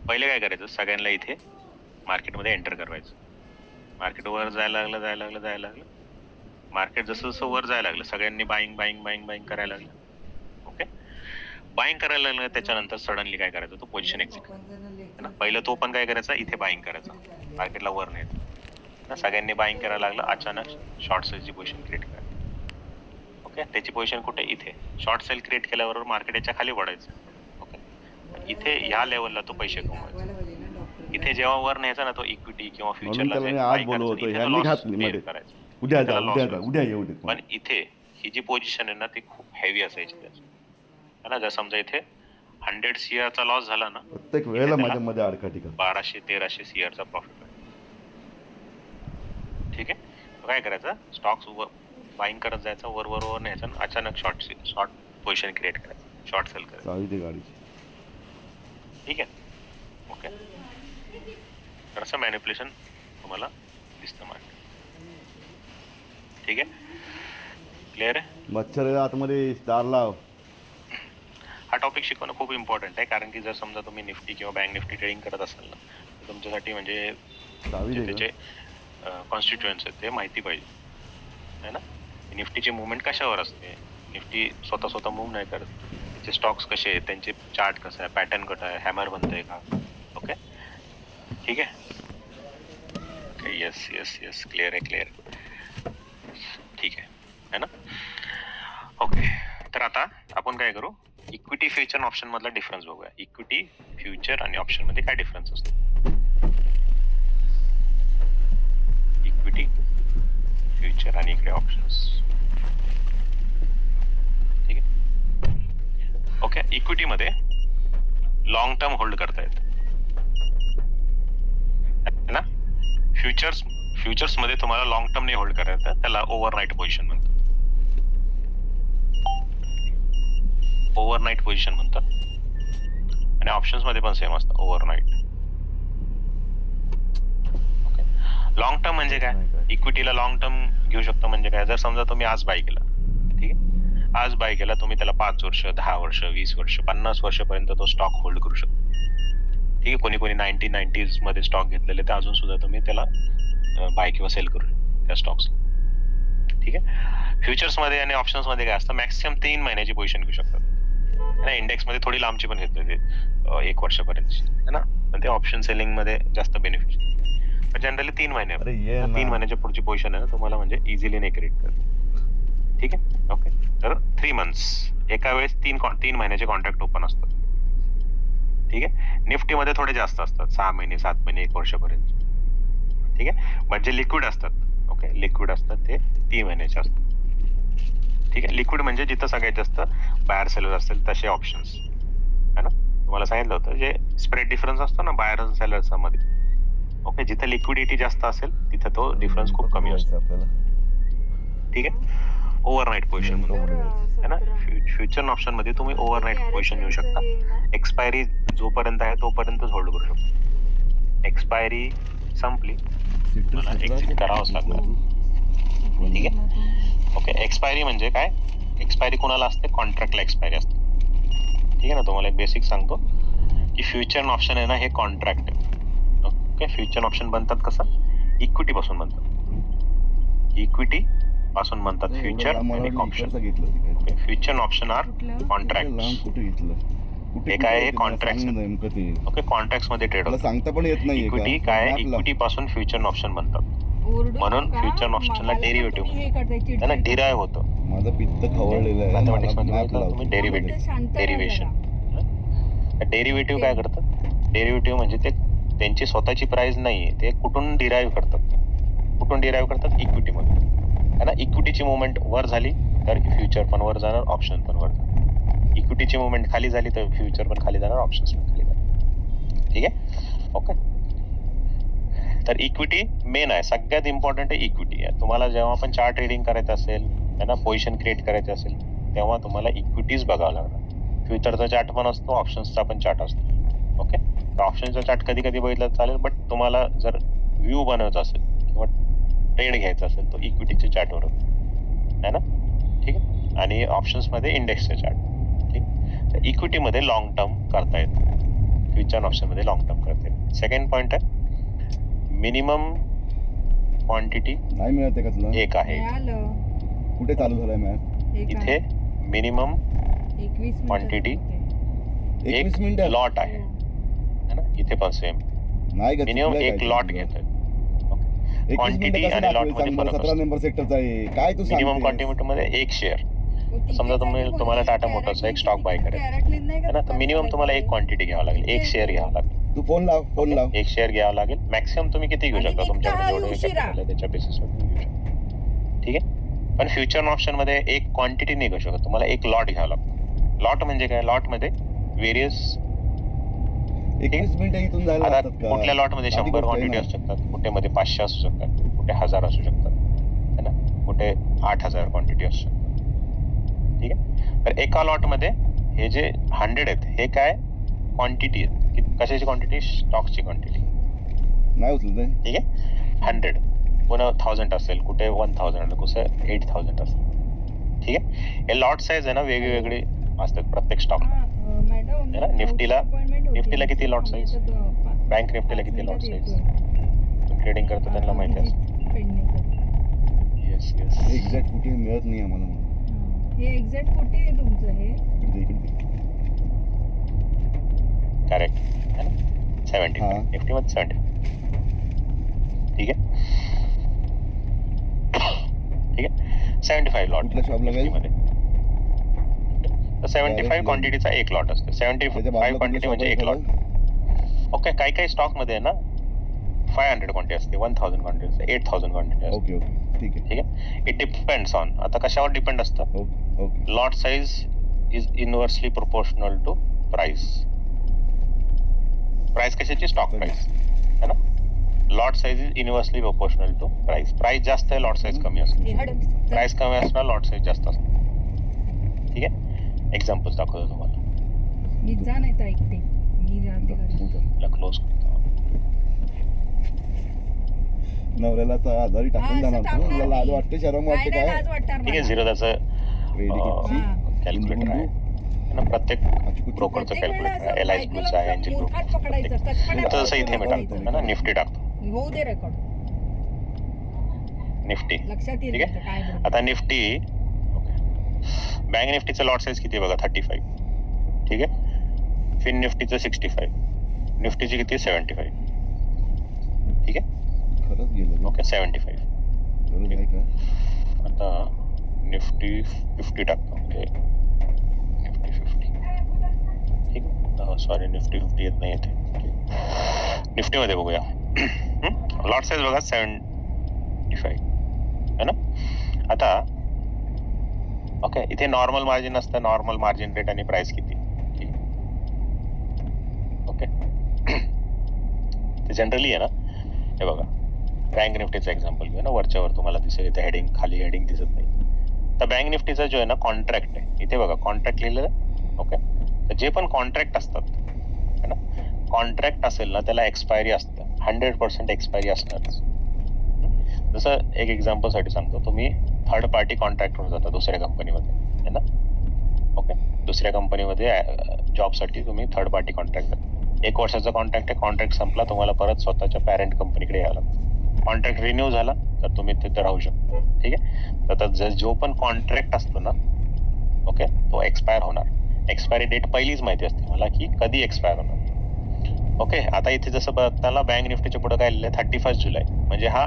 Speaker 1: पहिले काय करायचं, सगळ्यांना इथे मार्केटमध्ये एंटर करवायचं. मार्केट वर जायला लागलं. मार्केट जसं जसं वर जायला लागलं सगळ्यांनी बाईंग करायला लागलं. ओके, बाईंग करायला लागलं. त्याच्यानंतर सडनली काय करायचं, तो पोझिशन एक्झिट. पहिलं तो पण काय करायचा, इथे बाईंग करायचा, मार्केटला वर नाही. सगळ्यांनी बाईंग करायला लागलं. अचानक शॉर्ट सेलची पोझिशन क्रिएट करायची. ओके, त्याची पोझिशन कुठे, इथे. शॉर्ट सेल क्रिएट केल्याबरोबर मार्केट याच्या खाली पडायचं. ओके, इथे ह्या लेवलला तो पैसे कमवायचा. इथे जेव्हा वर न्यायचा ना तो इक्विटी किंवा फ्युचरला
Speaker 4: आज बोलवतो ह्यांनी घातली मध्ये उद्या येऊ दे.
Speaker 1: पण इथे ही जी पोझिशन आहे ना ती खूप हेवी असायची त्याची, है ना. जर समजा इथे 100 CR चा लॉस झाला ना,
Speaker 4: प्रत्येक वेळेला माझ्या मध्ये अडका टिका
Speaker 1: 1200-1300 CR चा प्रॉफिट आहे. ठीक आहे, काय करायचं, स्टॉक्स बाईंग करत जायचं, वर न्यायचं, अचानक शॉर्ट पोझिशन क्रिएट करायचं, शॉर्ट सेल करायचं.
Speaker 4: चावी दे गाडीची.
Speaker 1: ठीक आहे. ओके, तर असं मॅनिप्युलेशन तुम्हाला दिसतं मार्केट. ठीक आहे, क्लिअर आहे.
Speaker 4: मच्छर आहे आतमध्ये, स्टार लाव.
Speaker 1: हा टॉपिक शिकवणं खूप इम्पॉर्टंट आहे, कारण की जर समजा तुम्ही निफ्टी किंवा बँक निफ्टी ट्रेडिंग करत असाल ना, तर तुमच्यासाठी म्हणजे त्याचे कॉन्स्टिट्युएंट्स आहेत ते माहिती पाहिजे, है ना. निफ्टीची मुवमेंट कशावर असते, निफ्टी स्वतः मूव्ह नाही करत, त्याचे स्टॉक्स कसे आहेत, त्यांचे चार्ट कसं आहे, पॅटर्न कसा आहे, हॅमर बनतंय का. ओके, ठीक आहे. ओके, येस क्लिअर आहे. ठीक आहे ना. ओके, तर आता आपण काय करू, इक्विटी फ्युचर आणि ऑप्शन मधला डिफरन्स बघूया. इक्विटी फ्युचर आणि ऑप्शन मध्ये काय डिफरन्स असतो. इक्विटी फ्युचर आणि इकडे ऑप्शन्स. ठीक आहे. ओके, इक्विटी मध्ये लॉंग टर्म होल्ड करता येत ना. फ्युचर्स मध्ये तुम्हाला लॉंग टर्म नाही होल्ड करायचं, त्याला ओव्हरनाईट पोझिशन म्हणतात. ओव्हरनाईट पोझिशन म्हणतात. आणि ऑप्शन्स मध्ये पण सेम असतं, ओव्हरनाईट. ओके, लॉंग टर्म म्हणजे काय, इक्विटीला लॉंग टर्म घेऊ शकतो. म्हणजे काय, जर समजा तुम्ही आज बाय केला, ठीक आहे, आज बाय केला तुम्ही, त्याला 5 वर्ष, 10 वर्ष, 20 वर्ष, 50 वर्षापर्यंत तो स्टॉक होल्ड करू शकतो. ठीक आहे, कोणी 1990s मध्ये स्टॉक घेतलेले ते अजून सुद्धा तुम्ही त्याला बाय किंवा सेल करू शकता त्या स्टॉक्स. ठीक आहे. फ्युचर्स मध्ये आणि ऑप्शन्स मध्ये काय असतं, मॅक्सिमम 3 महिन्याची पोझिशन घेऊ शकतात. इंडेक्स मध्ये थोडी लांबची पण घेतली ते 1 वर्षापर्यंत, है ना. पण ते ऑप्शन सेलिंग मध्ये जास्त बेनिफिट. पण जनरली 3 महिने, 3 महिन्याच्या पुढची पोझिशन आहे ना तुम्हाला म्हणजे इझिली नाही क्रिएट करत. ठीक आहे. ओके, तर 3 मंथ्स एका वेळेस 3 महिन्याचे कॉन्ट्रॅक्ट ओपन असतात. ठीक आहे. निफ्टी मध्ये थोडे जास्त असतात, 6 महिने, 7 महिने, 1 वर्षापर्यंत. ठीक आहे. म्हणजे लिक्विड असतात. ओके, लिक्विड असतात ते 3 महिन्याचे असतात. ठीक आहे. लिक्विड म्हणजे जिथं सगळ्यात जास्त बायर सेलर असेल तसे ऑप्शन्स, है ना. तुम्हाला सांगितलं होतं जे स्प्रेड डिफरन्स असतो ना बायर आणि सेलरचा मध्ये. ओके, जिथं लिक्विडिटी जास्त असेल तिथं तो डिफरन्स खूप कमी असतो. ठीक आहे. ओव्हरनाईट पोझिशन है ना. फ्युचर ऑप्शन मध्ये तुम्ही ओव्हरनाईट पोझिशन घेऊ शकता. एक्सपायरी जोपर्यंत आहे तोपर्यंतच होल्ड करू शकता. एक्सपायरी संपली मला एक्झिट करावंच लागणार. ठीक आहे. ओके, एक्सपायरी म्हणजे काय, एक्सपायरी कोणाला असते, कॉन्ट्रॅक्टला एक्सपायरी असते. ठीक आहे ना. तुम्हाला एक बेसिक सांगतो की फ्युचर ऑप्शन आहे ना हे कॉन्ट्रॅक्ट आहे. ओके, फ्युचर ऑप्शन बनतात कसं, इक्विटी पासून बनतात. इक्विटी पासून बनतात फ्युचर आणि option. Future option are contract. हे काय आहे, कॉन्ट्रॅक्ट. ओके, कॉन्ट्रॅक्ट मध्ये ट्रेड होतं.
Speaker 4: सांगता पण येत नाही.
Speaker 1: इक्विटी काय, इक्विटी पासून फ्युचर ऑप्शन बनतात. म्हणून फ्युचर ऑप्शनला डेरिव्हेटिव्ह आहे ना, डिराइव्ह होतं.
Speaker 4: माझं पित्त खवळलेलं आहे.
Speaker 1: मॅथमॅटिक्स मध्ये तुम्ही डेरिव्हेशन. डेरिव्हेटिव्ह काय करतात, डेरिव्हेटिव्ह म्हणजे ते त्यांची स्वतःची प्राइस नाहीये, ते कुठून डिराइव्ह करतात, इक्विटी मधून, है ना. इक्विटीची मुवमेंट वर झाली तर फ्युचर पण वर जाणार, ऑप्शन पण वर जाणार. इक्विटीची मुवमेंट खाली झाली तर फ्युचर पण खाली जाणार, ऑप्शन्स पण खाली जाणार. ठीक आहे. ओके, तर इक्विटी मेन आहे, सगळ्यात इम्पॉर्टंट आहे इक्विटी आहे. तुम्हाला जेव्हा पण चार्ट ट्रेडिंग करायचं असेल, है ना, पोझिशन क्रिएट करायचं असेल, तेव्हा तुम्हाला इक्विटीज बघावं लागणार. फ्युचरचा चार्ट पण असतो, ऑप्शन्सचा पण चार्ट असतो. ओके, तर ऑप्शनचा चार्ट कधी कधी बघितलं चालेल, बट तुम्हाला जर व्ह्यू बनवायचा असेल किंवा ट्रेड घ्यायचा असेल तर इक्विटीच्या चार्टवर होतो, है ना. ठीक आहे. आणि ऑप्शन्स मध्ये इंडेक्सचे चार्ट. ठीक, तर इक्विटी मध्ये लॉंग टर्म करता येतं, फ्युचर ऑप्शन मध्ये लॉंग टर्म करता येतं. सेकंड पॉइंट आहे मिनिमम क्वांटिटी
Speaker 4: नाही मिळत का तुला?
Speaker 1: एक आहे.
Speaker 2: मिळालं
Speaker 4: कुठे चालू झालाय मॅम?
Speaker 2: एक
Speaker 1: इथे मिनिमम
Speaker 2: 21
Speaker 1: quantity.
Speaker 2: मिनिटं
Speaker 1: एक
Speaker 4: 21 मिनिटं
Speaker 1: लॉट आहे है ना. इथे पण सेम
Speaker 4: नाही का?
Speaker 1: मिनिमम
Speaker 4: चुकलंय
Speaker 1: एक
Speaker 4: काय
Speaker 1: लॉट
Speaker 4: तुझं?
Speaker 1: घेतोय.
Speaker 4: 21
Speaker 1: quantity
Speaker 4: मिनिटं कसं
Speaker 1: आणि
Speaker 4: दाखवेल
Speaker 1: lot मध्ये
Speaker 4: चांगलं?
Speaker 1: फरक
Speaker 4: 17
Speaker 1: असतो.
Speaker 4: नंबर सेक्टरचा आहे काय तू
Speaker 1: मिनिमम
Speaker 4: सांगतेस?
Speaker 1: क्वांटिटी मध्ये एक शेअर.
Speaker 2: होती.
Speaker 1: समजा
Speaker 2: त्यासाठी
Speaker 1: तुम्हाला
Speaker 2: बोलली,
Speaker 1: टाटा
Speaker 2: कॅरेट
Speaker 1: मोटर्सचा एक
Speaker 2: लिंक
Speaker 1: स्टॉक बाय
Speaker 2: तिथे
Speaker 1: करायचा
Speaker 2: कॅरेट लिंक नाही का
Speaker 1: है ना. तर
Speaker 2: दुकान
Speaker 1: मिनिमम तुम्हाला एक
Speaker 2: करायचं?
Speaker 1: क्वांटिटी घ्यावं लागेल, एक शेअर घ्यावं लागेल.
Speaker 4: तू फोन लाव.
Speaker 1: एक शेअर घ्यावं लागेल. मॅक्सिमम तुम्ही किती घेऊ
Speaker 2: आणि
Speaker 1: शकता
Speaker 2: निघता
Speaker 1: तुमच्याकडे
Speaker 2: हा
Speaker 1: जेवढे
Speaker 2: उशिरा.
Speaker 1: capital आहे त्याच्या बेसिसवर घेऊ शकता. ठीक आहे. पण फ्युचर ऑप्शन मध्ये एक क्वांटिटी नाही घेऊ शकत, तुम्हाला एक लॉट घ्यावा लागतो. लॉट म्हणजे काय? लॉट मध्ये व्हेरियस
Speaker 4: 21 मिनिटं इथून जायला
Speaker 1: आता
Speaker 4: लागतात का?
Speaker 1: कुठल्या लॉट मध्ये
Speaker 4: साधी
Speaker 1: 100
Speaker 4: गोष्ट आहे
Speaker 1: क्वांटिटी
Speaker 4: ना.
Speaker 1: असू शकतात, कुठे मध्ये 500 असू शकतात, कुठे 1000 असू शकतात है ना, कुठे 8000 क्वांटिटी असू शकतात. ठीक आहे. तर एका लॉट मध्ये हे जे 100 आहेत हे काय क्वांटिटी आहेत. कशाची क्वांटिटी? स्टॉकची क्वांटिटी.
Speaker 4: नाही उचलत आहे.
Speaker 1: ठीक आहे. 100 पुन्हा 1000 असेल, कुठे 1000 कुठे 8000 असेल. ठीक आहे. हे लॉट साईज आहे ना वेगवेगळे असतात प्रत्येक स्टॉक.
Speaker 2: मॅडम
Speaker 1: है ना, निफ्टीला किती lot size? बँक निफ्टीला किती लॉट साईज? ट्रेडिंग करतो त्यांना माहिती असतं. Yes yes.
Speaker 4: एक्झॅक्ट कुठे मिळत नाही आम्हाला म्हणून.
Speaker 2: हे एक्झॅक्ट कुठे आहे तुमचं हे?
Speaker 4: इकडे.
Speaker 1: करेक्ट है ना. 70
Speaker 4: हा.
Speaker 1: निफ्टी मध्ये 70. ठीक आहे. ठीक आहे. 75 लॉट
Speaker 4: कुठल्या शॉपला जाईल?
Speaker 1: मध्ये. तर 75
Speaker 4: Direct
Speaker 1: क्वांटिटीचा एक लॉट असतो.
Speaker 4: त्याच्या
Speaker 1: 75
Speaker 4: बाजूला
Speaker 1: क्वांटिटी
Speaker 4: कुठलं
Speaker 1: म्हणजे
Speaker 4: shop
Speaker 1: एक
Speaker 4: आहे
Speaker 1: लॉट. ओके. काही स्टॉक मध्ये आहे ना 500 क्वांटिटी असते, 1000 क्वांटिटी असते, 8000 क्वांटिटी असते.
Speaker 4: ओके ठीक आहे.
Speaker 1: ठीक आहे. इट डिपेंड्स ऑन, आता कशावर डिपेंड असतं?
Speaker 4: Okay
Speaker 1: lot size is inversely proportional to price. Price कशाची? स्टॉक प्राइस है ना. Lot size is inversely proportional to price. Price जास्त आहे, लॉट साइज कमी असतो.
Speaker 2: हे हड-
Speaker 1: प्राइस कमी असणार, लॉट साइज जास्त असतो. ठीक आहे. एक्झाम्पल्स दाखवतो तुम्हाला.
Speaker 2: मी जा नाही तर ऐकते. मी जाते घरी.
Speaker 1: क्लोज करतो.
Speaker 4: नवऱ्याला आजारी
Speaker 2: हा,
Speaker 4: टाकून
Speaker 2: असं
Speaker 4: जाणार तू.
Speaker 2: टाकणार
Speaker 4: मला लाज
Speaker 2: मी.
Speaker 4: वाटते, शरम
Speaker 2: काय
Speaker 4: वाटते
Speaker 2: नाही
Speaker 4: काय?
Speaker 2: लाज वाटणार
Speaker 1: ठीक आहे.
Speaker 2: मला.
Speaker 1: झिरो त्याचं
Speaker 4: रेडी
Speaker 2: हा.
Speaker 1: कॅल्क्युलेटर आहे है ना. प्रत्येक ब्रोकरचं
Speaker 2: प्रत्येक वेळेला
Speaker 1: कॅल्क्युलेटर आहे.
Speaker 2: असं
Speaker 1: LIC चं आहे, एनजी ग्रुप.
Speaker 2: मुठात पकडायचं, कसपट्या
Speaker 1: तर तसं इथे मी
Speaker 2: पकडायचं.
Speaker 1: टाकतो है ना. निफ्टी टाकतो.
Speaker 2: होऊ दे रेकॉर्ड.
Speaker 1: निफ्टी.
Speaker 2: लक्षात येईल
Speaker 1: ठीक आहे.
Speaker 2: तुमचं काय बरोबर.
Speaker 1: आता निफ्टी बँक निफ्टीचं लॉट साईज किती बघा? 35. ठीक आहे. फिन निफ्टीचं 65. निफ्टीची किती? 75. ठीक आहे.
Speaker 4: खरंच गेलं.
Speaker 1: ओके. 75.
Speaker 4: गरज आहे का?
Speaker 1: आता निफ्टी 50 टाकतो. ओके. निफ्टी 50. ठीक आहे. सॉरी, निफ्टी 50 येत नाही येते. निफ्टी मध्ये बघूया. लॉट साईज बघा 75 है ना. आता ओके, इथे नॉर्मल मार्जिन असतं. नॉर्मल मार्जिन रेट आणि प्राइस किती. ठीक आहे. ओके. ते जनरली आहे ना, हे बघा बँक निफ्टीचा एक्झाम्पल घेऊ ना. वरच्यावर तुम्हाला दिसेल इथे हेडिंग, खाली हेडिंग दिसत नाही. तर बँक निफ्टीचा जो आहे ना कॉन्ट्रॅक्ट आहे, इथे बघा कॉन्ट्रॅक्ट लिहिलेलं आहे. ओके. तर जे पण कॉन्ट्रॅक्ट असतात है ना, कॉन्ट्रॅक्ट असेल ना त्याला एक्सपायरी असतं. 100% एक्सपायरी असणारच. जसं एक एक्झाम्पल साठी सांगतो, तुम्ही थर्ड पार्टी कॉन्ट्रॅक्ट होऊन जाता दुसऱ्या कंपनीमध्ये है ना. ओके. दुसऱ्या कंपनीमध्ये जॉबसाठी तुम्ही थर्ड पार्टी कॉन्ट्रॅक्ट, 1 वर्षाचा कॉन्ट्रॅक्ट आहे. कॉन्ट्रॅक्ट संपला, तुम्हाला परत स्वतःच्या पॅरेंट कंपनीकडे यावं लागतं. कॉन्ट्रॅक्ट रिन्यू झाला तर तुम्ही तिथे राहू शकता. ठीक आहे. तर जो पण कॉन्ट्रॅक्ट असतो ना, ओके, तो एक्सपायर होणार. एक्सपायरी डेट पहिलीच माहिती असते मला की कधी एक्सपायर होणार. ओके. आता इथे जसं बघताना बँक निफ्टीच्या पुढे काय लिहिलंय? 31 जुलै. म्हणजे हा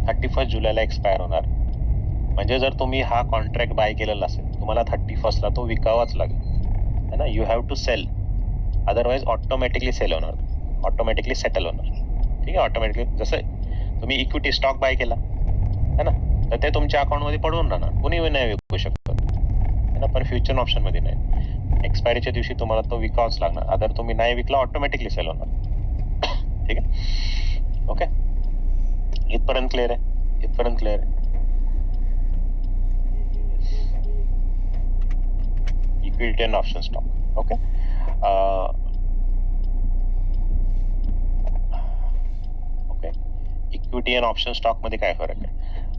Speaker 1: 31 जुलैला एक्सपायर होणार. म्हणजे जर तुम्ही हा कॉन्ट्रॅक्ट बाय केलेला असेल, तुम्हाला 31 ला तो विकावाच लागेल है ना. You have to sell, otherwise automatically sell होणार, ऑटोमॅटिकली सेटल होणार. ठीक आहे. ऑटोमॅटिकली जसं तुम्ही इक्विटी स्टॉक बाय केला है ना, तर ते तुमच्या अकाउंटमध्ये पडून राहणार, कुणी नाही विकू शकतो है ना. पण फ्युचर ऑप्शन मध्ये नाही, एक्सपायरीच्या दिवशी तुम्हाला तो विकावाच लागणार. अदर तुम्ही नाही विकला, ऑटोमॅटिकली सेल होणार. ठीक आहे. ओके. इथपर्यंत क्लिअर आहे? इथपर्यंत क्लिअर आहे? Equity and option stock. Okay. Okay. Equity and option stock मध्ये काय फरक आहे?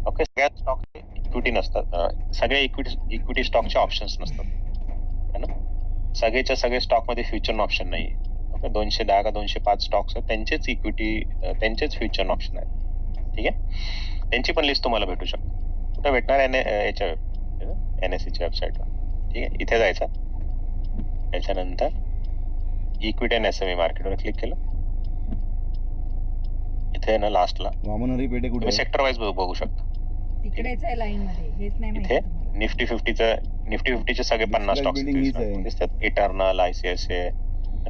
Speaker 1: ओके. सगळ्या स्टॉक इक्विटी नसतात. सगळ्या इक्विटी स्टॉकचे ऑप्शन्स नसतात है ना. सगळेच्या सगळे स्टॉक मध्ये फ्युचर ऑप्शन नाही. ओके, 210 का 205 स्टॉक्स आहेत, त्यांचेच इक्विटी, त्यांचेच फ्युचर ऑप्शन आहेत. ठीक आहे, त्यांची पण लिस्ट तुम्हाला भेटू शकते. कुठे भेटणार? याच्या NSE वेबसाईटवर. ठीक आहे, इथे जायचं. त्याच्यानंतर इक्विटी अँड SME मार्केटवर क्लिक केलं. इथे ना लास्टला
Speaker 4: वामन हरी पेठे कुठे
Speaker 1: तुम्ही
Speaker 4: आहे?
Speaker 1: सेक्टर वाईज बघू शकता.
Speaker 2: तिकडेच आहे लाईन मध्ये, हेच नाही
Speaker 1: इथे
Speaker 2: माहिती तुम्हाला.
Speaker 1: निफ्टी 50चे सगळे 50
Speaker 4: Digital
Speaker 1: स्टॉक्स
Speaker 4: building हीच आहे.
Speaker 1: दिसतात. इटर्नल, ICICI है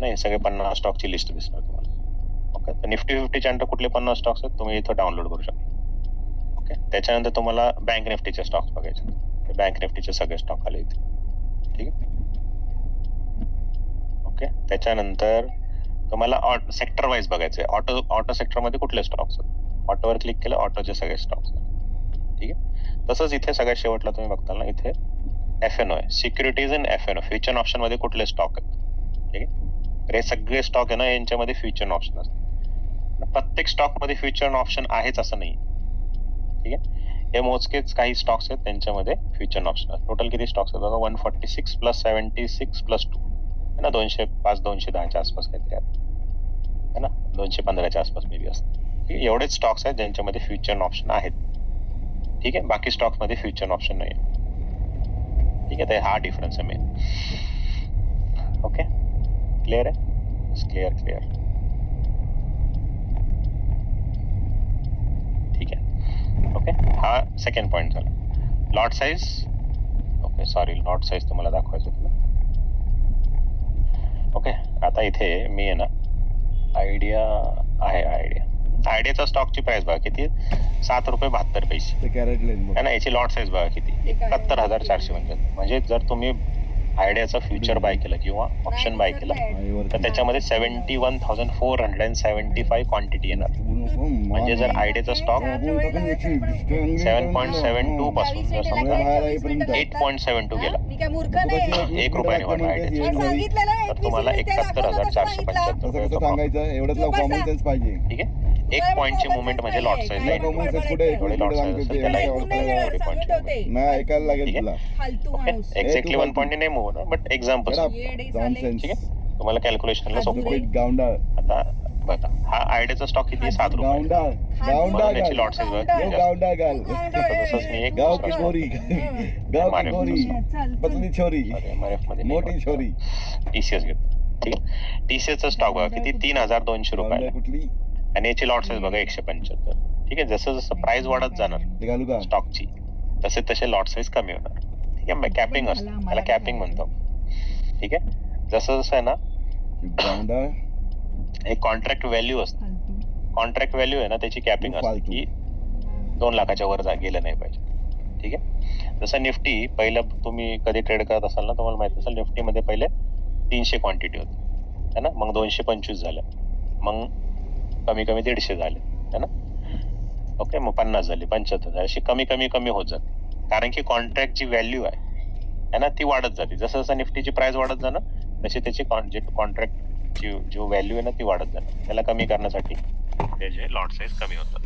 Speaker 1: ना, हे सगळे 50 स्टॉकची लिस्ट दिसणार तुम्हाला. ओके, तर निफ्टी 50च्या अंडर कुठले 50 स्टॉक्स आहेत तुम्ही इथं डाउनलोड करू शकता. ओके, त्याच्यानंतर तुम्हाला बँक निफ्टीचे स्टॉक्स बघायचे. बँक निफ्टीचे सगळे स्टॉक आले इथे. ठीक आहे. ओके, त्याच्यानंतर तुम्हाला सेक्टर वाईज बघायचे. ऑटो सेक्टर मध्ये कुठले स्टॉक्स आहेत, ऑटोवर क्लिक केलं, ऑटोचे सगळे स्टॉक्स. ठीक आहे. तसंच इथे सगळ्यात शेवटला तुम्ही बघताल ना, इथे FNO आहे, securities in FNO, future option मध्ये कुठले स्टॉक आहेत. ठीक आहे, तर हे सगळे स्टॉक आहे ना, यांच्यामध्ये फ्युचर ऑप्शन असतात. प्रत्येक स्टॉक मध्ये फ्युचर ऑप्शन आहेच असं नाही. ठीक आहे, हे मोजकेच काही स्टॉक्स आहेत त्यांच्यामध्ये फ्युचर ऑप्शन आहेत. टोटल किती स्टॉक्स आहेत बघा, 146 + 76 + 2 है ना, 205 210च्या आसपास काहीतरी आहे ना, 215च्या आसपास मे बी असतात. ठीक आहे, एवढेच स्टॉक्स आहेत ज्यांच्यामध्ये फ्युचर ऑप्शन आहेत. ठीक आहे, बाकी स्टॉक्स मध्ये फ्युचर ऑप्शन नाही. ठीक आहे, तर हा डिफरन्स आहे मेन. ओके, क्लिअर आहे? क्लिअर. ठीक आहे. ओके, हा सेकंड पॉइंट झाला. Lot size. Okay, sorry, lot size तुम्हाला दाखवायचं होतं. ओके, आता इथे मी आहे ना, आयडियाचा स्टॉकची प्राइस बघा किती, ₹7.72
Speaker 4: ते कॅरेट लेन
Speaker 1: है ना. याची लॉट साईज बघा किती, 71,400. म्हणजे जर तुम्ही आयडियाचा फ्युचर बाय केलं किंवा ऑप्शन बाय केलं तर त्याच्यामध्ये 71,475 क्वांटिटी येणार. म्हणजे जर आयडियाचा स्टॉक 7.72 पासून जर समजा 8.72 गेला,
Speaker 2: मी काय मूर्ख नाही.
Speaker 1: 1 रुपयाने वाढला आयडियाचा,
Speaker 2: सांगितलेलं
Speaker 1: तर तुम्हाला 71,475
Speaker 4: कसं
Speaker 1: रुपये
Speaker 4: सांगायचं, एवढंच कॉमन सेन्स पाहिजे.
Speaker 1: ठीक आहे. 1 पॉईंटची मुवमेंट म्हणजे लॉट साईज.
Speaker 4: कॉमन सेन्स कुठे आहे?
Speaker 1: एवढे लॉट साईज असेल त्याला 1 रुपये
Speaker 4: नाही ऐकायला लागेल तुला.
Speaker 2: फालतू माणूस.
Speaker 1: एक्झॅक्टली 1 पॉईंट नाही मूव होणार, बट एक्झाम्पल
Speaker 4: नॉनसेन्स.
Speaker 1: ठीक आहे, तुम्हाला कॅल्क्युलेशनला सोपं
Speaker 2: अधुरे.
Speaker 1: पडेल.
Speaker 4: गावंडाळ
Speaker 1: आता बघा, हा आयडियाचा स्टॉक किती, 7 रुपये.
Speaker 4: गावंडाळ
Speaker 1: म्हणून याची लॉट साईज बघा.
Speaker 4: गावंडाळ गाल
Speaker 1: तसंच मी एक
Speaker 4: गाव की गोरी गाव की गोरी पतली छोरी मोठी छोरी.
Speaker 1: TCS घेतो. ठीक आहे, TCSचा स्टॉक बघा किती, 3,200 रुपये.
Speaker 4: कुठली
Speaker 1: आणि याची लॉट साईज बघा 175. ठीक आहे, जसं जसं प्राइस वाढत जाणार
Speaker 4: ते घालू का?
Speaker 1: स्टॉकची तसे तसे लॉट साईज कमी होणार. ठीक आहे, कॅपिंग असतं, त्याला कॅपिंग म्हणतो. ठीक आहे, जसं जसं आहे ना,
Speaker 4: गावंडाळ
Speaker 1: एक कॉन्ट्रॅक्ट व्हॅल्यू असतं. कॉन्ट्रॅक्ट व्हॅल्यू आहे ना, त्याची कॅपिंग असते
Speaker 4: फालतू.
Speaker 1: की 2 लाखाच्या वर गेलं नाही पाहिजे. ठीक आहे, जसं निफ्टी पहिलं तुम्ही कधी ट्रेड करत असाल ना, तुम्हाला माहिती असेल निफ्टीमध्ये पहिले 300 क्वांटिटी होती है ना, मग 225 झाल्या, मग कमी 150 झाले है ना. ओके, मग 50 झाली, 75 झाली, अशी कमी होत जाते. कारण की कॉन्ट्रॅक्टची व्हॅल्यू आहे ना, ती वाढत जाते. जसं जसं निफ्टीची प्राइस वाढत जाणार तशी त्याची कॉन्ट्रॅक्टची जो व्हॅल्यू आहे ना ती वाढत जाणार. त्याला कमी करण्यासाठी त्याचे लॉट साईज कमी होतात.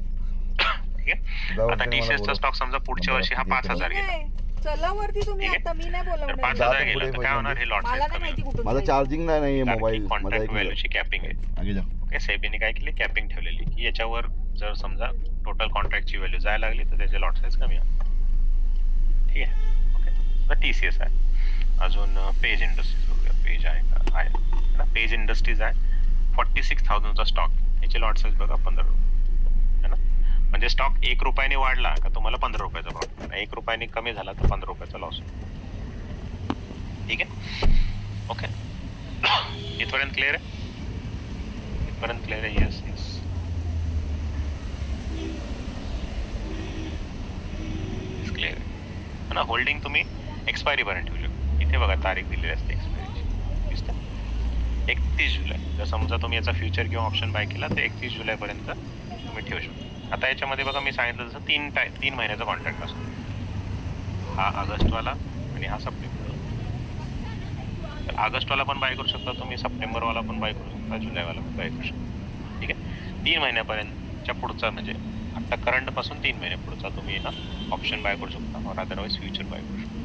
Speaker 1: ठीक आहे, आता TCSचा स्टॉक समजा पुढच्या वर्षी हा 5,000 गेला,
Speaker 2: चला वरती तुम्ही, आता मी नाही
Speaker 1: तर
Speaker 2: बोलवणार.
Speaker 1: 5,000 गेला तर काय होणार, हे लॉट
Speaker 2: मला
Speaker 1: साईज
Speaker 2: नाही
Speaker 1: कमी
Speaker 2: माहिती
Speaker 1: होणार.
Speaker 2: कुठून
Speaker 4: माझा
Speaker 2: जाईल.
Speaker 4: चार्जिंग नाही मोबाईल.
Speaker 1: कॉन्ट्रॅक्ट व्हॅल्यूची कॅपिंग आहे.
Speaker 4: आगे जा.
Speaker 1: ओके, सेबीने काय केली, कॅपिंग ठेवलेली की याच्यावर जर समजा टोटल कॉन्ट्रॅक्टची व्हॅल्यू जायला लागली तर त्याचे लॉट साईज कमी होणार. ठीक आहे. ओके, तर TCS आहे. अजून पेज इंडस्ट्रीज बघूया. पेज आहे का, आहे ना. पेज इंडस्ट्रीज आहे, 46,000चा स्टॉक. याची लॉट साईज बघा 15 रुपये है ना. म्हणजे स्टॉक 1 रुपयाने वाढला का तुम्हाला 15 रुपयाचा प्रॉफिट, 1 रुपयाने कमी झाला तर 15 रुपयाचा लॉस. ठीक आहे. ओके, इथपर्यंत क्लिअर आहे? इथपर्यंत क्लिअर आहे? येस. क्लिअर आहे ना. होल्डिंग तुम्ही एक्सपायरी पर्यंत ठेवू शकता. इथे बघा तारीख दिलेली असते एक्सपायरीची, दिसतं 31 जुलै. जर समजा तुम्ही याचा फ्युचर किंवा ऑप्शन बाय केला तर 31 जुलैपर्यंत तुम्ही ठेवू शकता. आता याच्यामध्ये बघा मी सांगितलं जसं 3 महिन्याचा कॉन्ट्रॅक्ट असतो. हा ऑगस्टवाला आणि हा सप्टेंबर. तर ऑगस्टवाला पण बाय करू शकता तुम्ही, सप्टेंबरवाला पण बाय करू शकता, जुलैवाला पण बाय करू शकता. ठीक आहे, 3 महिन्यापर्यंतच्या पुढचा म्हणजे आता करंट पासून 3 महिने पुढचा तुम्ही ना ऑप्शन बाय करू शकता और अदरवाइज फ्युचर बाय करू शकता.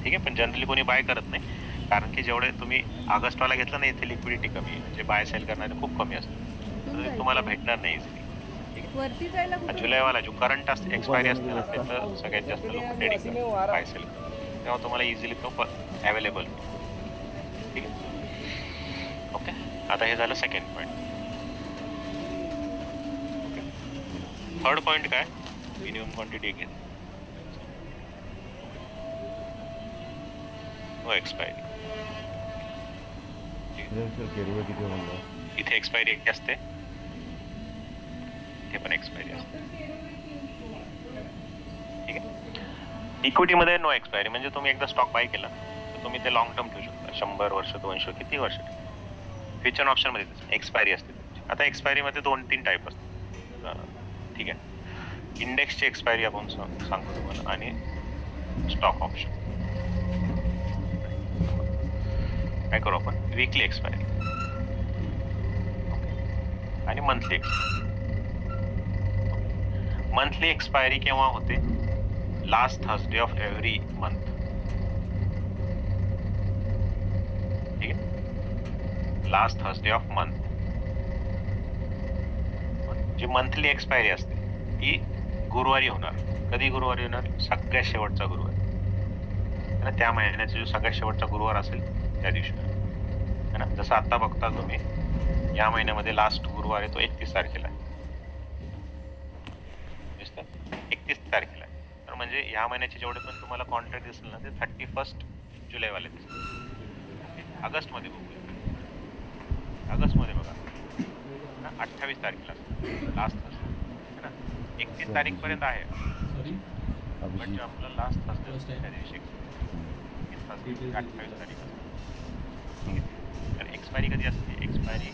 Speaker 1: ठीक आहे, पण जनरली कोणी बाय करत नाही कारण की जेवढे तुम्ही ऑगस्टवाला घेतलं ना, इथे लिक्विडिटी कमी आहे, म्हणजे बाय सेल करणारे खूप कमी असतात,
Speaker 2: कुठून
Speaker 1: तर ते तुम्हाला
Speaker 2: जायचं?
Speaker 1: भेटणार नाही इझिली.
Speaker 2: वरती जायला कुठून?
Speaker 1: जुलैवाला जो करंट असते एक्सपायरी असते ना,
Speaker 4: रस्ता.
Speaker 1: त्याचं सगळ्यात जास्त लोक ट्रेडिंग करतात बाय सेल करतात, तेव्हा तुम्हाला इझिली तो अवेलेबल. ठीक आहे, ओके. आता हे झालं second point. Okay, third point काय, मिनिमम क्वांटिटी घेत, नो एक्सपायरी.
Speaker 4: केरळ किती म्हणलं
Speaker 1: इथे एक्सपायरी एक असते, इथे पण एक्सपायरी असते. ठीक आहे, इक्विटीमध्ये नो एक्सपायरी, म्हणजे तुम्ही एकदा स्टॉक बाय केला तर तुम्ही ते लॉंग टर्म ठेवू शकता, 100 वर्ष 200 किती वर्ष. फ्युचर ऑप्शन मध्ये एक्सपायरी असते. आता एक्सपायरी मध्ये 2-3 टाईप असतात. ठीक आहे, इंडेक्सची एक्सपायरी आपण सांगतो तुम्हाला, आणि स्टॉक ऑप्शन. काय करू आपण, वीकली एक्सपायरी आणि मंथली एक्सपायरी. मंथली एक्सपायरी केव्हा होते, last Thursday of every month. ठीक आहे, लास्ट थर्सडे ऑफ मंथ. जी मंथली एक्सपायरी असते ती गुरुवारी होणार. कधी गुरुवारी होणार, सगळ्यात शेवटचा गुरुवार, आणि त्या महिन्याचा जो सगळ्यात शेवटचा गुरुवार असेल त्या दिवशी है ना. जसं आता बघता तुम्ही, या महिन्यामध्ये लास्ट गुरुवार आहे तो 31 तारखेला आहे. 31 तारखेला आहे, तर म्हणजे या महिन्याचे जेवढे पण तुम्हाला कॉन्ट्रॅक्ट दिसेल ना, ते 31 जुलैवाले दिसेल. ऑगस्टमध्ये बघूया, ऑगस्टमध्ये बघा 28 तारखेला लास्ट है ना, 31 तारीखपर्यंत आहे, म्हणजे आपलं लास्ट थर्सडे त्या दिवशी 28 तारीख असते. ठीक आहे, तर एक्सपायरी कधी असते, एक्सपायरी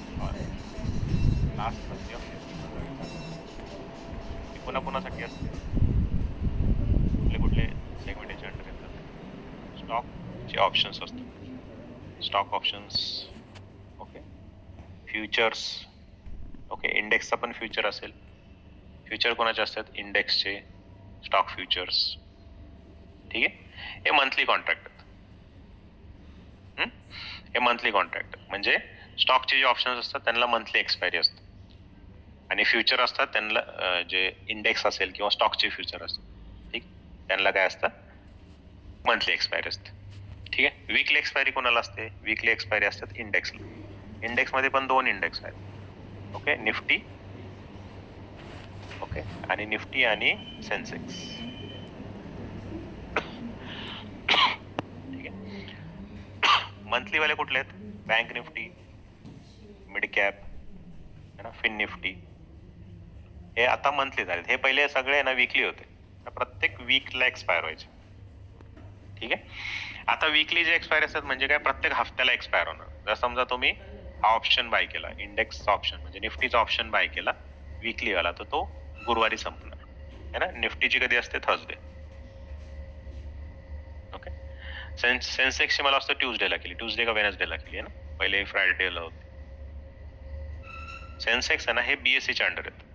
Speaker 1: लास्ट थर्सडे ऑफ पुन्हा पुन्हासाठी असते. कुठले कुठले सेगमेंटचे अंडर येतात, स्टॉकचे ऑप्शन्स असतात, stock options. Okay, futures. Okay, इंडेक्सचा पण फ्युचर असेल. फ्युचर कोणाचे असतात, इंडेक्सचे, स्टॉक फ्युचर्स. ठीक आहे, हे मंथली कॉन्ट्रॅक्ट आहेत. हे मंथली कॉन्ट्रॅक्ट म्हणजे स्टॉकचे जे ऑप्शन्स असतात त्यांना मंथली एक्सपायरी असते, आणि फ्युचर असतात त्यांना जे इंडेक्स असेल किंवा स्टॉकचे फ्युचर असतात, ठीक, त्यांना काय असतं, मंथली एक्सपायरी असते. ठीक आहे, वीकली एक्सपायरी कोणाला असते, वीकली एक्सपायरी असतात इंडेक्सला. इंडेक्समध्ये पण 2 इंडेक्स आहेत. Okay, Nifty. ओके, आणि निफ्टी आणि सेन्सेक्स. ठीक आहे, मंथली वाले कुठले आहेत, बँक निफ्टी, मिड कॅप है ना, फिन निफ्टी. हे आता मंथली झालेत, हे पहिले सगळे ना वीकली होते, प्रत्येक वीकला एक्सपायर व्हायचे. ठीक आहे, आता वीकली जे एक्सपायर असतात म्हणजे काय, प्रत्येक हफ्त्याला एक्सपायर होणार. जर समजा तुम्ही हा ऑप्शन बाय केला, इंडेक्सचा ऑप्शन म्हणजे निफ्टीचा ऑप्शन बाय केला वीकली वाला, तर तो गुरुवारी संपणार है ना. निफ्टीची कधी असते, थर्सडे. ओके, सेन्सेक्सची मला वाटतं ट्यूजडेला केली, ट्यूजडे का वेनसडेला केली आहे ना, पहिले फ्रायडेला होती. सेन्सेक्स आहे ना, हे बीएससीच्या अंडर येतं,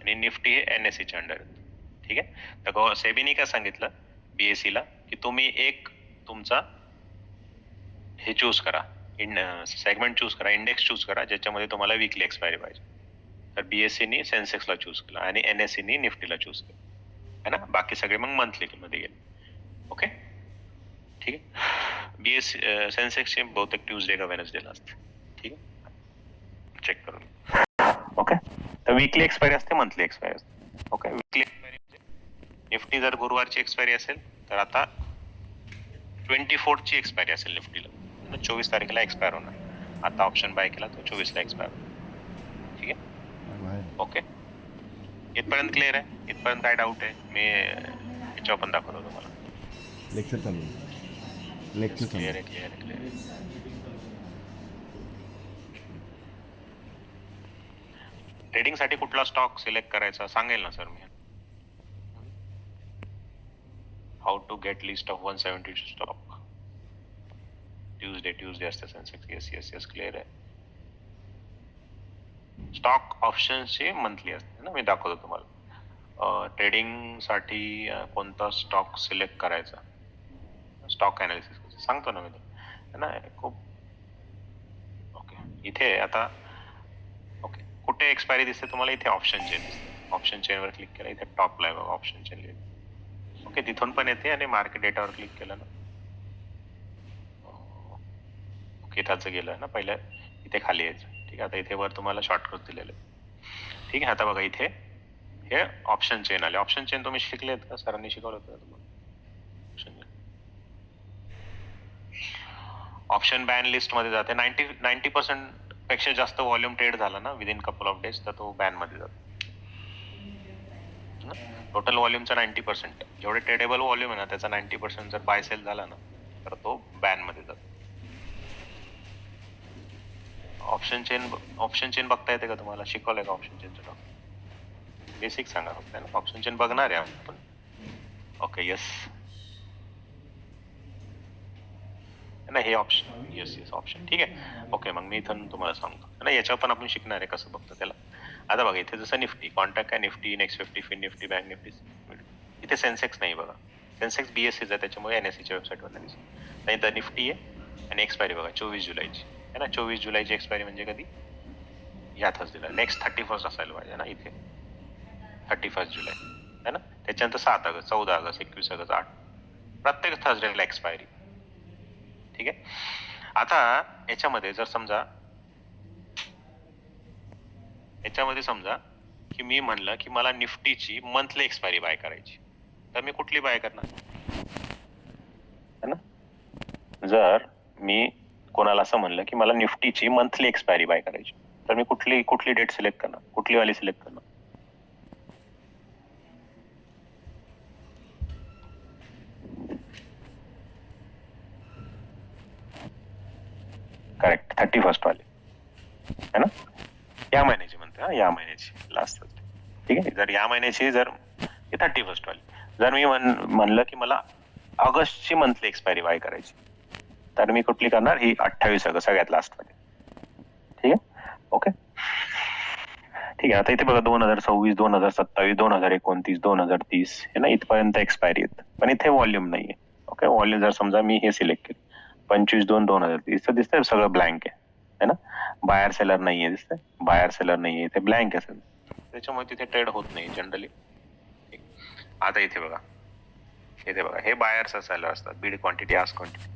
Speaker 1: आणि निफ्टी हे एनएससीच्या अंडर येतं. ठीक आहे, तर सेबीनी काय सांगितलं बीएससीला, की तुम्ही एक तुमचा हे चूज करा, सेगमेंट चूज करा, इंडेक्स चूज करा ज्याच्यामध्ये तुम्हाला वीकली एक्सपायरी पाहिजे. तर बीएससीनी सेन्सेक्सला चूज केला आणि एनएससीनी निफ्टीला चूज केलं है ना, बाकी सगळे मग मंथली मध्ये गेले. ओके, ठीक आहे, बीएस सेन्सेक्सचे बहुतेक ट्यूजडे का वेनसडेला असते. ठीक आहे, चेक करून. ओके, तर वीकली एक्सपायरी असते, मंथली एक्सपायरी असते. ओके, वीकली एक्सपायरी निफ्टी जर गुरुवारची एक्सपायरी असेल तर आता 24 ची एक्सपायरी असेल निफ्टीला, 24 तारखेला एक्सपायर होणार. आता ऑप्शन बाय केला तो 24 ला एक्सपायर. ठीक आहे, ओके, इथपर्यंत क्लिअर आहे, इथपर्यंत काय डाऊट आहे, मी याच्यावर पण दाखवतो तुम्हाला.
Speaker 4: लेक्चर चालू आहे, लेक्चर
Speaker 1: क्लिअर आहे, क्लिअर आहे, क्लिअर आहे. ट्रेडिंग साठी कुठला स्टॉक सिलेक्ट करायचा सांगेल ना सर मी. How to get list of 172 stock. Tuesday असते सेन्सेक्स. येस क्लिअर आहे. स्टॉक ऑप्शनची मंथली असते ना, मी दाखवतो तुम्हाला. ट्रेडिंग साठी कोणता स्टॉक सिलेक्ट करायचा, स्टॉक अनालिसिस सांगतो ना मी है ना खूप. ओके इथे आता ओके कुठे एक्सपायरी दिसते तुम्हाला? इथे ऑप्शन चेन दिसते. ऑप्शन चेनवर क्लिक केलं, इथे टॉपला आहे बघा ऑप्शन चेन लिहिलं. ओके तिथून पण येते आणि मार्केट डेटावर क्लिक केलं ना, ओके इथं गेलं ना पहिलं, इथे खाली यायचं. ठीक आहे, आता इथे वर तुम्हाला शॉर्टकट दिलेले. ठीक आहे, आता बघा इथे हे ऑप्शन चेन आले. ऑप्शन चेन तुम्ही शिकलेत का? सरांनी शिकवलं होतं का तुम्हाला? ऑप्शन बॅन लिस्ट मध्ये जाते. 90% पेक्षा जास्त व्हॉल्यूम ट्रेड झाला ना विदिन कपल ऑफ डेज तर तो बॅन मध्ये जातो. टोटल व्हॉल्यूमचा 90%, जेवढे ट्रेडेबल व्हॉल्यूम आहे ना त्याचा 90% जर बाय सेल झाला ना तर तो बॅन मध्ये जातो. ऑप्शन चेन बघता येते का तुम्हाला? शिकवलंय का ऑप्शन चेनचं टॉपिक? बेसिक सांगा फक्त ना. ऑप्शन चेन बघणार आहे आपण. ओके यस ना, हे ऑप्शन येस ऑप्शन. ठीक आहे, ओके मग मी इथून तुम्हाला सांगतो ना, याच्यावर पण आपण शिकणार आहे कसं बघतो त्याला. आता बघा इथे जसं निफ्टी कॉन्ट्रॅक्ट आहे, Nifty next 50 fin Nifty bank Nifty. इथे सेन्सेक्स नाही बघा, सेन्सेक्स BSEच आहे त्याच्यामुळे NSEच्या वेबसाईटवर नाही दिसत. नाही तर निफ्टी आहे आणि एक्सपायरी बघा 24 जुलैची आहे ना. 24 जुलैची एक्सपायरी म्हणजे कधी? यातच दिला. नेक्स्ट 31 असायला पाहिजे ना इथे, 31 जुलै है ना. त्याच्यानंतर 7 ऑगस्ट 14 ऑगस्ट 21 ऑगस्ट 8 प्रत्येक थर्सडेला एक्सपायरी. ठीक आहे, आता याच्यामध्ये जर समजा की मी म्हणलं की मला निफ्टीची मंथली एक्सपायरी बाय करायची, तर मी कुठली बाय करणार है ना? जर मी कोणाला असं म्हणलं की मला निफ्टीची मंथली एक्सपायरी बाय करायची, तर मी कुठली डेट सिलेक्ट करणार? कुठली वाली सिलेक्ट करणार? करेक्ट 31 वाली है ना, या महिन्याची म्हणते हा, या महिन्याची लास्ट. ठीक आहे, जर या महिन्याची जर 31 वाली, जर मी म्हणलं की मला ऑगस्टची मंथली एक्सपायरी बाय करायची, तर मी कुठली करणार? ही 28 ऑगस्ट सगळ्यात लास्ट वाली. ठीक आहे, ओके ठीक आहे. आता इथे बघा 2026 2027 2029 2030 है ना, इथपर्यंत एक्सपायरी आहेत, पण इथे व्हॉल्यूम नाहीये. ओके व्हॉल्यूम जर समजा मी हे सिलेक्ट केलं 25/2/2030 तर दिसतंय सगळं ब्लँक आहे ना. बायर सेलर नाहीये, दिसतंय बायर सेलर नाहीये, इथे ब्लँक असेल त्याच्यामुळे तिथे ट्रेड होत नाही जनरली. आता इथे बघा हे बायर्स असायला असतात. Beed quantity ask quantity.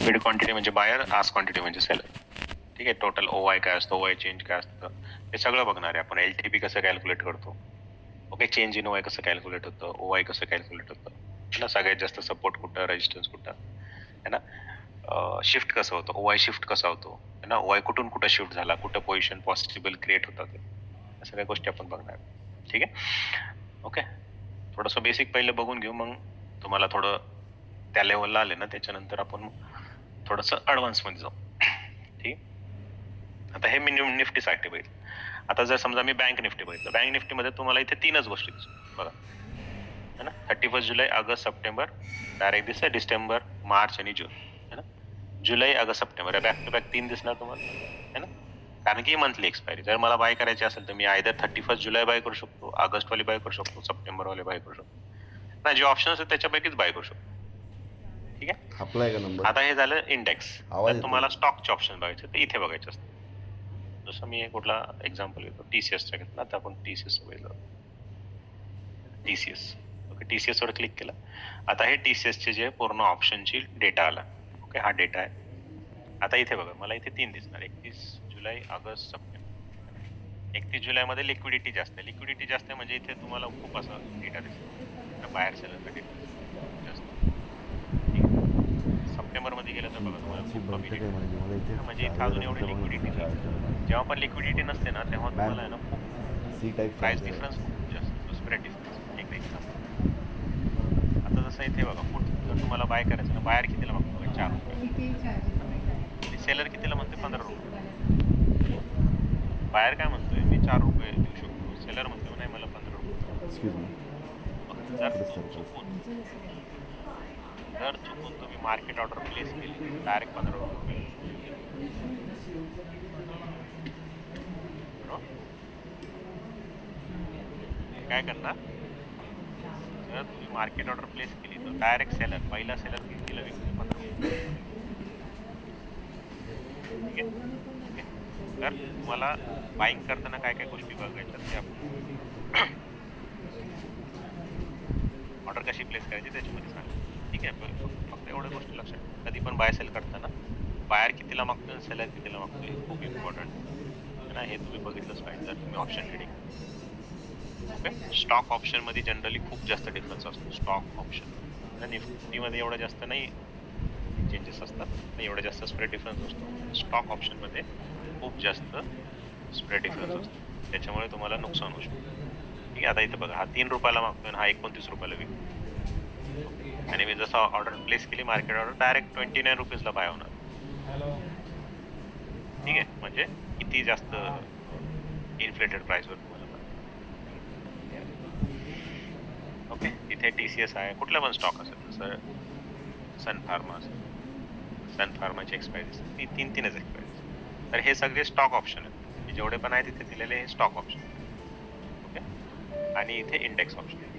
Speaker 1: Beed quantity म्हणजे बायर, आस्क क्वांटिटी म्हणजे सेलर. ठीक आहे, टोटल OI काय असतो, OI चेंज काय असतं हे सगळं बघणार आहे आपण. LTP कसं कॅल्क्युलेट करतो, ओके चेंज इन OI कसं कॅल्क्युलेट होतं, OI कसं कॅल्क्युलेट होतं ना, सगळ्यात जास्त सपोर्ट कुठं, रेजिस्टन्स कुठं है ना, शिफ्ट कसं होतं, OI शिफ्ट कसा होतो है ना, OI कुठून कुठं शिफ्ट झाला, कुठं पोझिशन पॉसिबल क्रिएट होतात, या सगळ्या गोष्टी आपण बघणार. ठीक आहे, ओके थोडंसं बेसिक पहिलं बघून घेऊ, मग तुम्हाला थोडं त्या लेवलला आले ना त्याच्यानंतर आपण थोडंसं ॲडव्हान्स मध्ये जाऊ. ठीक, आता हे मी निफ्टीसाठी बघितलं. आता जर समजा मी बँक निफ्टी बघितलं, बँक निफ्टी मध्ये तुम्हाला इथे 3च गोष्टी दिसतात बघा है ना. 31 जुलै ऑगस्ट सप्टेंबर डायरेक्ट दिसतंय, डिसेंबर मार्च आणि जून है ना. जुलै August September back to back 3 दिसणार तुम्हाला है ना, कारण की मंथली एक्सपायरी. जर मला बाय करायची असेल तर मी आयदर 31 जुलै बाय करू शकतो, ऑगस्ट वाली बाय करू शकतो, सप्टेंबर वाले बाय करू शकतो ना, जे ऑप्शन आहेत त्याच्यापैकीच बाय करू शकतो. ठीक आहे,
Speaker 4: अप्लाय का नंबर.
Speaker 1: आता हे झालं इंडेक्स.
Speaker 4: आवाज
Speaker 1: तुम्हाला स्टॉकचे ऑप्शन बघायचे तर इथे बघायचे असतात. जसं मी कुठला एक्झाम्पल घेतो, TCSचा घेतला, आता आपण TCS बघितलं. TCS ओके, TCS वर क्लिक केलं. आता हे TCS चे जे पूर्ण ऑप्शनची डेटा आला. ओके हा डेटा आहे. आता इथे बघा मला इथे 3 दिसणार, 31 जुलै ऑगस्ट सप्टेंबर. 31 जुलै मध्ये लिक्विडिटी जास्त आहे. लिक्विडिटी जास्त आहे म्हणजे इथे तुम्हाला खूप असा डेटा दिसतो, बाहेर सेलरचा डेटा जास्त. ठीक आहे, सप्टेंबर मध्ये गेलं तर बघा तुम्हाला खूप कमी data. म्हणजे इथे अजून एवढी लिक्विडिटी नाही. जेव्हा पण लिक्विडिटी नसते ना तेव्हा तुम्हाला आहे ना खूप प्राइस डिफरन्स खूप जास्त, स्प्रेड डिफरन्स एक आता जसं इथे बघा फूड जर तुम्हाला बाय करायचं ना, बाहेर कितीला मागतो बघा 4 रुपये आणि सेलर कितीला म्हणते 15 रुपये. बाहेर काय म्हणतोय मी 4 रुपये देऊ शकतो, सेलर म्हणतो नाही मला 15 रुपये. जर चुकून तुम्ही मार्केट ऑर्डर प्लेस केली डायरेक्ट 15 रुपये काय करणार? जर तुम्ही मार्केट ऑर्डर प्लेस केली तर डायरेक्ट सेलर पहिला सेलर कितीला विकतो ठीक आहे. तर तुम्हाला बाईंग करताना काय काय गोष्टी बघायच्या ते आपण ऑर्डर कशी प्लेस करायची त्याच्यामध्ये सांगा. ठीक आहे. फक्त एवढ्या गोष्टी लक्षात ठेवा. कधी पण बाय सेल करताना बायर कितीला मागतोय सेलर कितीला मागतोय हे खूप इम्पॉर्टंट आहे ना. हे तुम्ही बघितलंच पाहिजे जर तुम्ही option trading. Okay. Stock option मध्ये जनरली खूप जास्त डिफरन्स असतो. स्टॉक ऑप्शन आणि निफ्टीमध्ये एवढा जास्त नाही चेंजेस असतात, नाही एवढा जास्त स्प्रेड डिफरन्स असतो. स्टॉक ऑप्शन मध्ये खूप जास्त स्प्रेड डिफरन्स असतो, त्याच्यामुळे तुम्हाला नुकसान होऊ शकतं. ठीक आहे. आता इथे बघा, हा 3 रुपयाला मागतोय आणि हा 29 रुपयाला विकतो. आणि मी जसं ऑर्डर प्लेस केली मार्केट ऑर्डर डायरेक्ट 29 रुपीजला बाय होणार. ठीक आहे. म्हणजे किती जास्त इन्फ्लेटेड प्राइसवर तुम्हाला. ओके. इथे TCS आहे, कुठला पण स्टॉक असेल जसं सन फार्मा असेल, सन फार्माची एक्सपायरी तीनच एक्सपायरी. तर हे सगळे स्टॉक ऑप्शन आहेत, जेवढे पण आहे तिथे दिलेले हे स्टॉक ऑप्शन. ओके. आणि इथे इंडेक्स ऑप्शन.